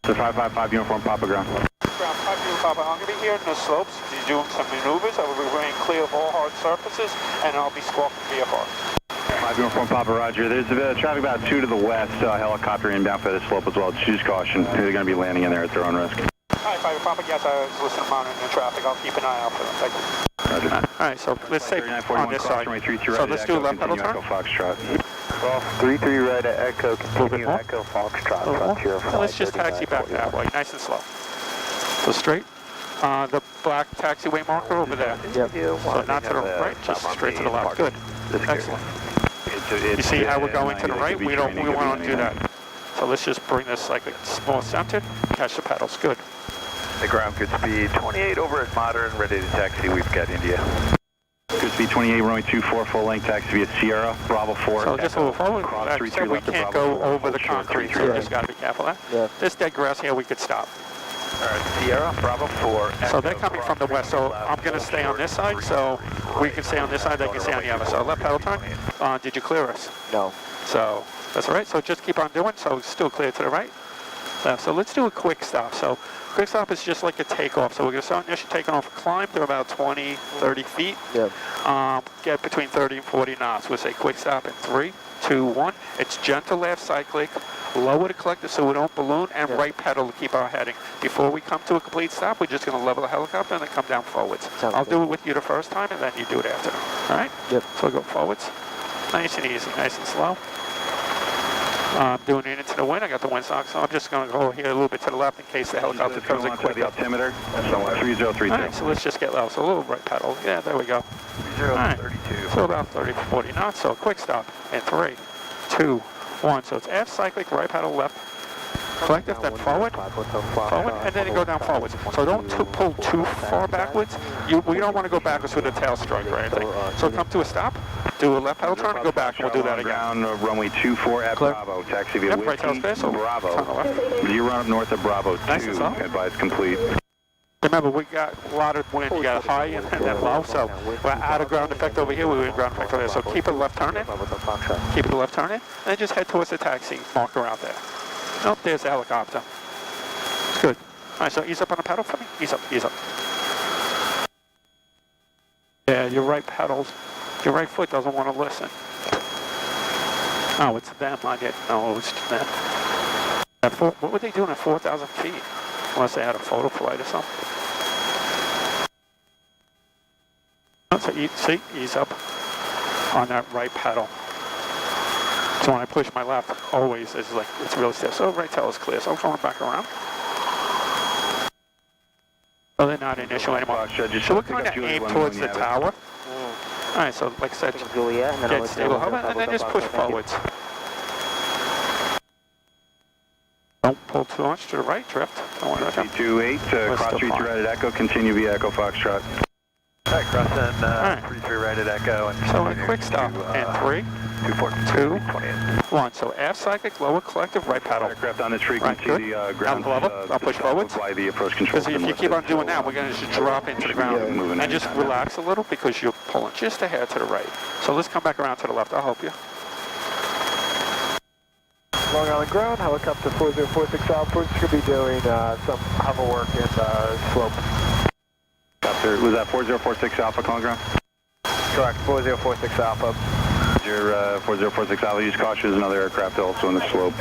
Speaker 5: So 555 uniform Papa, ground.
Speaker 1: Ground 5 uniform Papa. I'm going to be here in the slopes. You're doing some maneuvers. I will remain clear of all hard surfaces, and I'll be squawking VFR.
Speaker 5: 5 uniform Papa, roger. There's traffic about 2 to the west, helicopter inbound for the slope as well. Choose caution. They're going to be landing in there at their own risk.
Speaker 1: Alright, 5 Papa, yes, I was listening, monitoring the traffic. I'll keep an eye out for them. Thank you. Alright, so let's say on this side. So let's do a left pedal turn.
Speaker 8: Well, 33 right at Echo, continue Echo Foxtrot, Frontier.
Speaker 1: So let's just taxi back that way, nice and slow. So straight. The black taxiway marker over there.
Speaker 8: Yep.
Speaker 1: So not to the right, just straight to the left. Good. Excellent. You see how we're going to the right? We want to do that. So let's just bring this like a small center, catch the pedals. Good.
Speaker 10: The ground good speed 28 over at Modern, ready to taxi. We've got India.
Speaker 5: Good speed 28, runway 24, full length taxi via Sierra, Bravo 4.
Speaker 1: So just a little forward. Like I said, we can't go over the concrete, so you just got to be careful of that.
Speaker 8: Yeah.
Speaker 1: This dead grass here, we could stop.
Speaker 10: Alright, Sierra, Bravo 4.
Speaker 1: So they're coming from the west, so I'm going to stay on this side, so we can stay on this side, they can stay on the other. So left pedal turn, did you clear us?
Speaker 8: No.
Speaker 1: So that's all right, so just keep on doing, so still clear to the right. Left. So let's do a quick stop. So quick stop is just like a takeoff. So we're going to start initially taking off a climb to about 20, 30 feet.
Speaker 8: Yep.
Speaker 1: Get between 30 and 40 knots. We'll say quick stop in 3, 2, 1. It's gentle left cyclic, lower the collector so we don't balloon, and right pedal to keep our heading. Before we come to a complete stop, we're just going to level the helicopter and then come down forwards. I'll do it with you the first time, and then you do it after. All right?
Speaker 8: Yep.
Speaker 1: So we'll go forwards. Nice and easy, nice and slow. Doing it into the wind. I got the wind sock, so I'm just going to go here a little bit to the left in case the helicopter comes in quick.
Speaker 5: The altimeter, 3032.
Speaker 1: All right, so let's just get level. So a little right pedal. Yeah, there we go.
Speaker 10: 3032.
Speaker 1: So about 30 to 40 knots. So a quick stop in 3, 2, 1. So it's F cyclic, right pedal, left collective, then forward, and then you go down forwards. So don't pull too far backwards. We don't want to go backwards with a tail strike or anything. So come to a stop, do a left pedal turn, and go back, and we'll do that again.
Speaker 5: Ground, runway 24 at Bravo, taxi via
Speaker 1: Right tail space, so
Speaker 5: Bravo.
Speaker 1: turn left.
Speaker 5: You run up north of Bravo 2,
Speaker 1: Nice and slow.
Speaker 5: advise complete.
Speaker 1: Remember, we got a lot of wind. You got a high and then low, so we're out of ground effect over here. We're in ground effect over there. So keep it left turning. Keep it left turning, and then just head towards the taxi marker out there. Oh, there's the helicopter. Good. All right, so ease up on the pedal for me. Ease up, ease up. Yeah, your right pedal's Your right foot doesn't want to listen. Oh, it's them. I didn't know it was them. What were they doing at 4,000 feet? Unless they had a photo flight or something. So see, ease up on that right pedal. So when I push my left, always it's like it's really stiff. So right tail is clear. So I'm going back around. So they're not an issue anymore. So we're going to aim towards the tower. All right. So like I said, get stable hover, and then just push forwards. Don't pull too much to the right, drift. Don't worry about that.
Speaker 10: 328, cross 33 right at Echo, continue via Echo Foxtrot.
Speaker 7: All right, crossing 33 right at Echo. And
Speaker 1: so a quick stop, and 3, 2, 1. So air cyclic, lower collective, right paddle.
Speaker 10: Aircraft on this frequency,
Speaker 1: the ground level, I'll push forwards.
Speaker 10: Apply the approach control.
Speaker 1: Because if you keep on doing that, we're going to just drop into the ground. And just relax a little because you're pulling just a hair to the right. So let's come back around to the left. I'll help you.
Speaker 8: Long Island ground, helicopter 4046 Alpha. We're going to be doing some hover work in the slope.
Speaker 10: Was that 4046 Alpha calling ground?
Speaker 8: Correct, 4046 Alpha.
Speaker 10: Your 4046 Alpha, use caution, there's another aircraft also on the slope.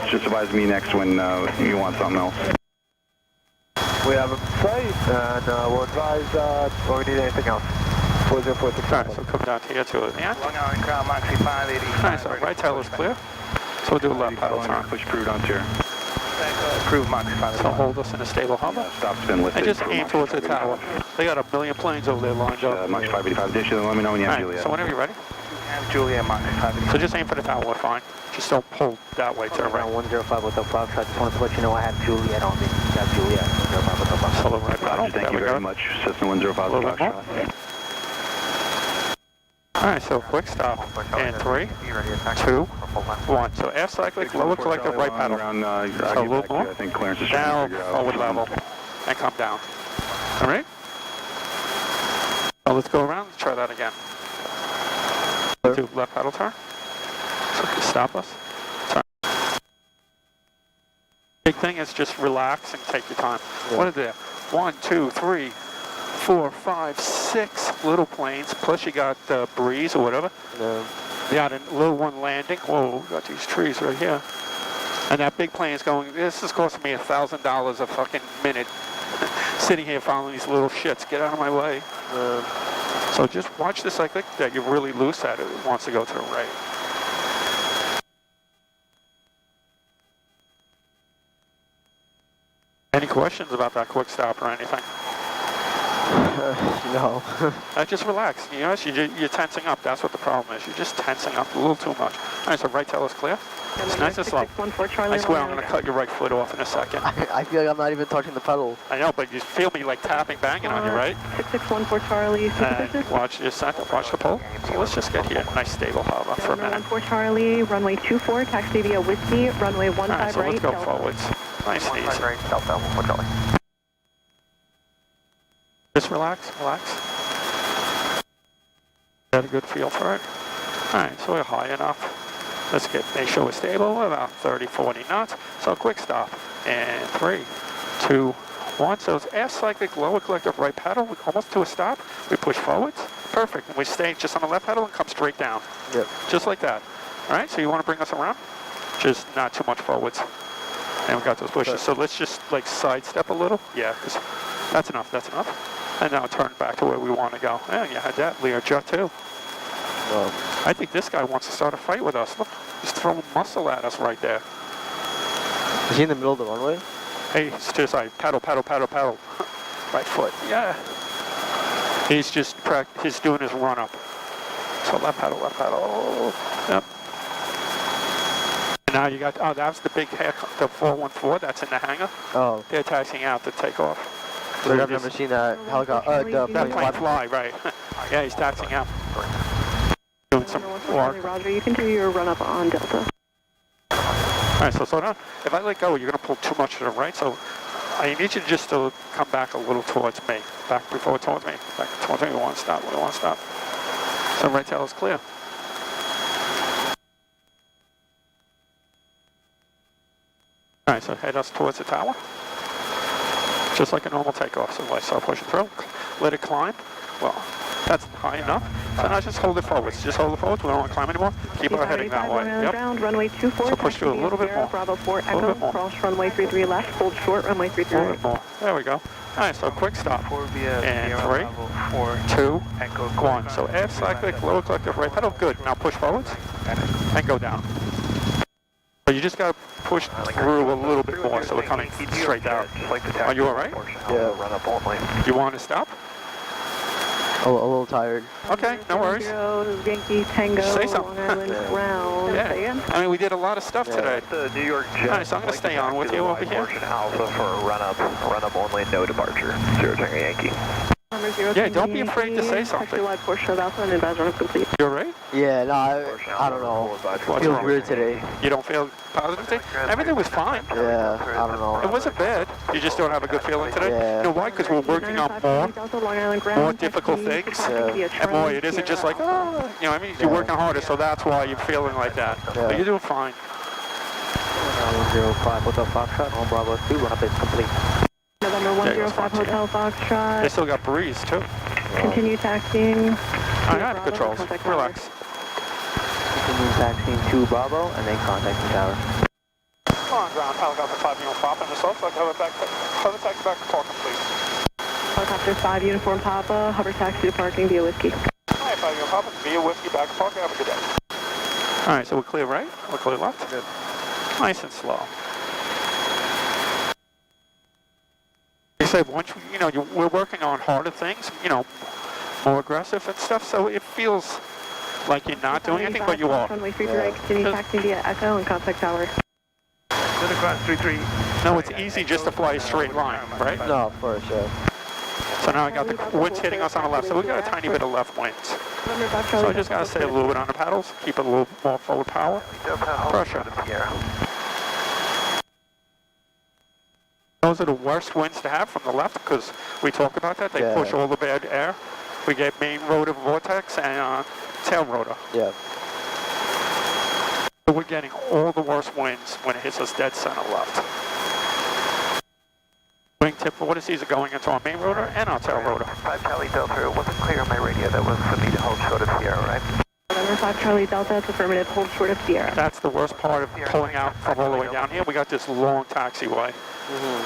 Speaker 10: Just advise me next when you want something else.
Speaker 8: We have a sight, and we'll advise when we need anything else. 4046
Speaker 1: Alright, so come down here to it. Yeah.
Speaker 7: Long Island ground, Moxie 585.
Speaker 1: Alright, so right tail is clear. So we'll do a left paddle turn.
Speaker 10: Push crude onto here.
Speaker 7: Approved Moxie 585.
Speaker 1: So hold us in a stable hover.
Speaker 10: Stop spin lifted.
Speaker 1: And just aim towards the tower. They got a million planes over there lined up.
Speaker 10: Moxie 585 dish, let me know when you have Juliet.
Speaker 1: So whenever you're ready.
Speaker 7: And Juliet, Moxie 585.
Speaker 1: So just aim for the tower, we're fine. Just don't pull that way to the right.
Speaker 6: 105 with the Fox. I just wanted to let you know I have Juliet on me. Got Juliet. 105 with the Fox.
Speaker 1: So the right paddle.
Speaker 10: Thank you very much. System 105 with Foxtrot.
Speaker 1: Alright, so quick stop. And 3, 2, 1. So air cyclic, lower collective, right paddle. So a little more.
Speaker 10: I think clearance is
Speaker 1: Down, forward level. And come down. Alright? So let's go around. Let's try that again. Do left paddle turn. So stop us. Turn. Big thing is just relax and take your time. What are there? 1, 2, 3, 4, 5, 6 little planes. Plus you got the breeze or whatever. You got a little one landing. Whoa, we got these trees right here. And that big plane is going, this is costing me $1,000 a fucking minute. Sitting here following these little shits. Get out of my way. So just watch the cyclic that you're really loose at. It wants to go to the right. Any questions about that quick stop or anything?
Speaker 8: No.
Speaker 1: Just relax. You know, you're tensing up. That's what the problem is. You're just tensing up a little too much. All right, so right tail is clear. It's nice and slow. I swear I'm going to cut your right foot off in a second.
Speaker 6: I feel like I'm not even touching the pedal.
Speaker 1: I know, but you feel me like tapping, banging on you, right?
Speaker 2: 6614 Charlie.
Speaker 1: And watch your center, watch the pole. So let's just get here. Nice stable hover for a minute.
Speaker 2: 14 Charlie, runway 24, taxi via Whiskey, runway 15
Speaker 1: right, so
Speaker 2: right.
Speaker 1: let's go forwards. Nice and easy.
Speaker 7: Right, Delta 14 Charlie.
Speaker 1: Just relax, relax. Got a good feel for it. All right, so we're high enough. Let's make sure we're stable. We're about 30, 40 knots. So quick stop. And 3, 2, 1. So it's air cyclic, lower collective, right paddle. We almost to a stop. We push forwards. Perfect. And we stay just on the left pedal and come straight down.
Speaker 8: Yep.
Speaker 1: Just like that. All right, so you want to bring us around? Just not too much forwards. And we got those bushes. So let's just like sidestep a little. Yeah, because that's enough. That's enough. And now turn back to where we want to go. Yeah, you had that Learjet too. I think this guy wants to start a fight with us. Look, he's throwing muscle at us right there.
Speaker 6: Is he in the middle of the runway?
Speaker 1: Hey, it's just like paddle, paddle, paddle, paddle. Right foot, yeah. He's just he's doing his run up. So left paddle, left paddle. Yep. And now you got, oh, that's the big the 414, that's in the hangar.
Speaker 6: Oh.
Speaker 1: They're taxiing out to take off.
Speaker 6: So I've never seen that helicopter.
Speaker 1: That plane fly, right. Yeah, he's taxiing out. Doing some work.
Speaker 2: Roger, you can do your run up on Delta.
Speaker 1: Alright, so slow down. If I let go, you're going to pull too much to the right, so I need you just to come back a little towards me. Back before towards me. Back towards me. We want to stop. We want to stop. So right tail is clear. Alright, so head us towards the tower. Just like a normal takeoff. So I start pushing through. Let it climb. Well, that's high enough. So now just hold it forwards. Just hold it forwards. We don't want to climb anymore. Keep our heading that way. Yep.
Speaker 9: Ground, runway 24.
Speaker 1: So push through a little bit more.
Speaker 9: Bravo 4
Speaker 1: A little
Speaker 9: Echo.
Speaker 1: bit more.
Speaker 9: Cross runway 33 left. Hold short. Runway 33
Speaker 1: A
Speaker 9: right.
Speaker 1: little bit more. There we go. All right, so quick stop.
Speaker 7: 4 via
Speaker 1: And
Speaker 7: Sierra
Speaker 1: 3,
Speaker 7: Bravo 4
Speaker 1: 2,
Speaker 7: Echo
Speaker 1: 1. So aft cyclic, lower collective right pedal. Good. Now push forwards and go down. But you just got to push through a little bit more so we're coming straight down. Are you all right?
Speaker 3: Yeah.
Speaker 8: Run up only.
Speaker 1: You want to stop?
Speaker 3: A little tired.
Speaker 1: Okay, no worries.
Speaker 9: Yankee Tango.
Speaker 1: Say something.
Speaker 9: Long Island ground.
Speaker 1: Yeah.
Speaker 9: Say again.
Speaker 1: I mean, we did a lot of stuff today.
Speaker 8: The New York Jet.
Speaker 1: All right, so I'm going to stay on with you over here.
Speaker 8: Alpha for a run up only, no departure. 0 Tango Yankee.
Speaker 9: Number 0
Speaker 1: Yeah, don't be afraid to say something.
Speaker 9: Taxi wide portion of Alpha and advise run complete.
Speaker 1: You all right?
Speaker 3: Yeah, no, I don't know.
Speaker 1: What's
Speaker 3: Feels
Speaker 1: wrong?
Speaker 3: weird today.
Speaker 1: You don't feel positive today? Everything was fine.
Speaker 3: Yeah, I don't know.
Speaker 1: It wasn't bad. You just don't have a good feeling today?
Speaker 3: Yeah.
Speaker 1: You know why? Because we're working on more difficult things. And boy, it isn't just like, oh, you know what I mean? You're working harder, so that's why you're feeling like that. But you're doing fine.
Speaker 6: 105 Hotel Foxtrot, on Bravo 2, run up is complete.
Speaker 9: November 105 Hotel Foxtrot.
Speaker 1: They still got breeze, too.
Speaker 9: Continue taxiing.
Speaker 1: I got the controls. Relax.
Speaker 6: Continue taxiing to Bravo, and then contacting tower.
Speaker 1: Come on, ground. Helicopter 5 Uniform Papa in the south. Hover taxi back to parking, please.
Speaker 9: Helicopter 5 Uniform Papa, hover taxi to parking via Whiskey.
Speaker 1: All right, 5 Uniform Papa, via Whiskey back to parking. Have a good day. All right, so we're clear right? We're clear left? Good. Nice and slow. They say once we're working on harder things, more aggressive and stuff, so it feels like you're not doing anything, but you are.
Speaker 9: Runway 33, continue taxiing via Echo and contact tower.
Speaker 7: To the cross 33.
Speaker 1: No, it's easy just to fly a straight line, right?
Speaker 3: No, of course, yeah.
Speaker 1: So now I got the winds hitting us on the left, so we got a tiny bit of left winds. So I just got to stay a little bit on the paddles, keep it a little more forward power. Pressure. Those are the worst winds to have from the left because we talked about that. They push all the bad air. We get main rotor vortex and tail rotor.
Speaker 3: Yeah.
Speaker 1: So we're getting all the worst winds when it hits us dead center left. Wingtip vortices are going into our main rotor and our tail rotor.
Speaker 8: 5 Charlie Delta, wasn't clear on my radio. That was for me to hold short of Sierra, right?
Speaker 9: November 5 Charlie Delta, it's affirmative, hold short of Sierra.
Speaker 1: That's the worst part of pulling out from all the way down here. We got this long taxiway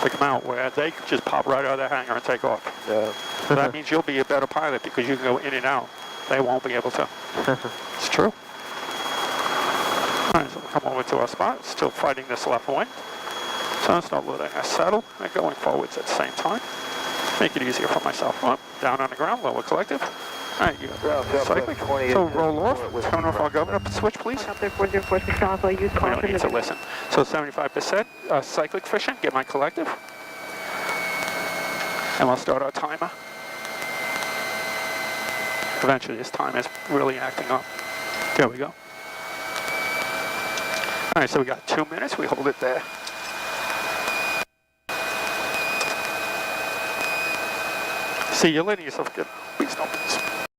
Speaker 1: to come out where they could just pop right out of the hangar and take off.
Speaker 3: Yeah.
Speaker 1: So that means you'll be a better pilot because you can go in and out. They won't be able to. It's true. All right, so we'll come over to our spot. Still fighting this left wind. So I'll start loading our saddle and going forwards at the same time. Make it easier for myself. Up, down on the ground, lower collective. All right, you got cyclic. So roll off, turn off our governor switch, please.
Speaker 9: Helicopter 4046 Alpha, use
Speaker 1: We don't
Speaker 9: caution.
Speaker 1: need to listen. So 75% cyclic fishing, get my collective. And we'll start our timer. Eventually this time is really acting up. There we go. All right, so we got 2 minutes. We hold it there. See, you're letting yourself get, please don't.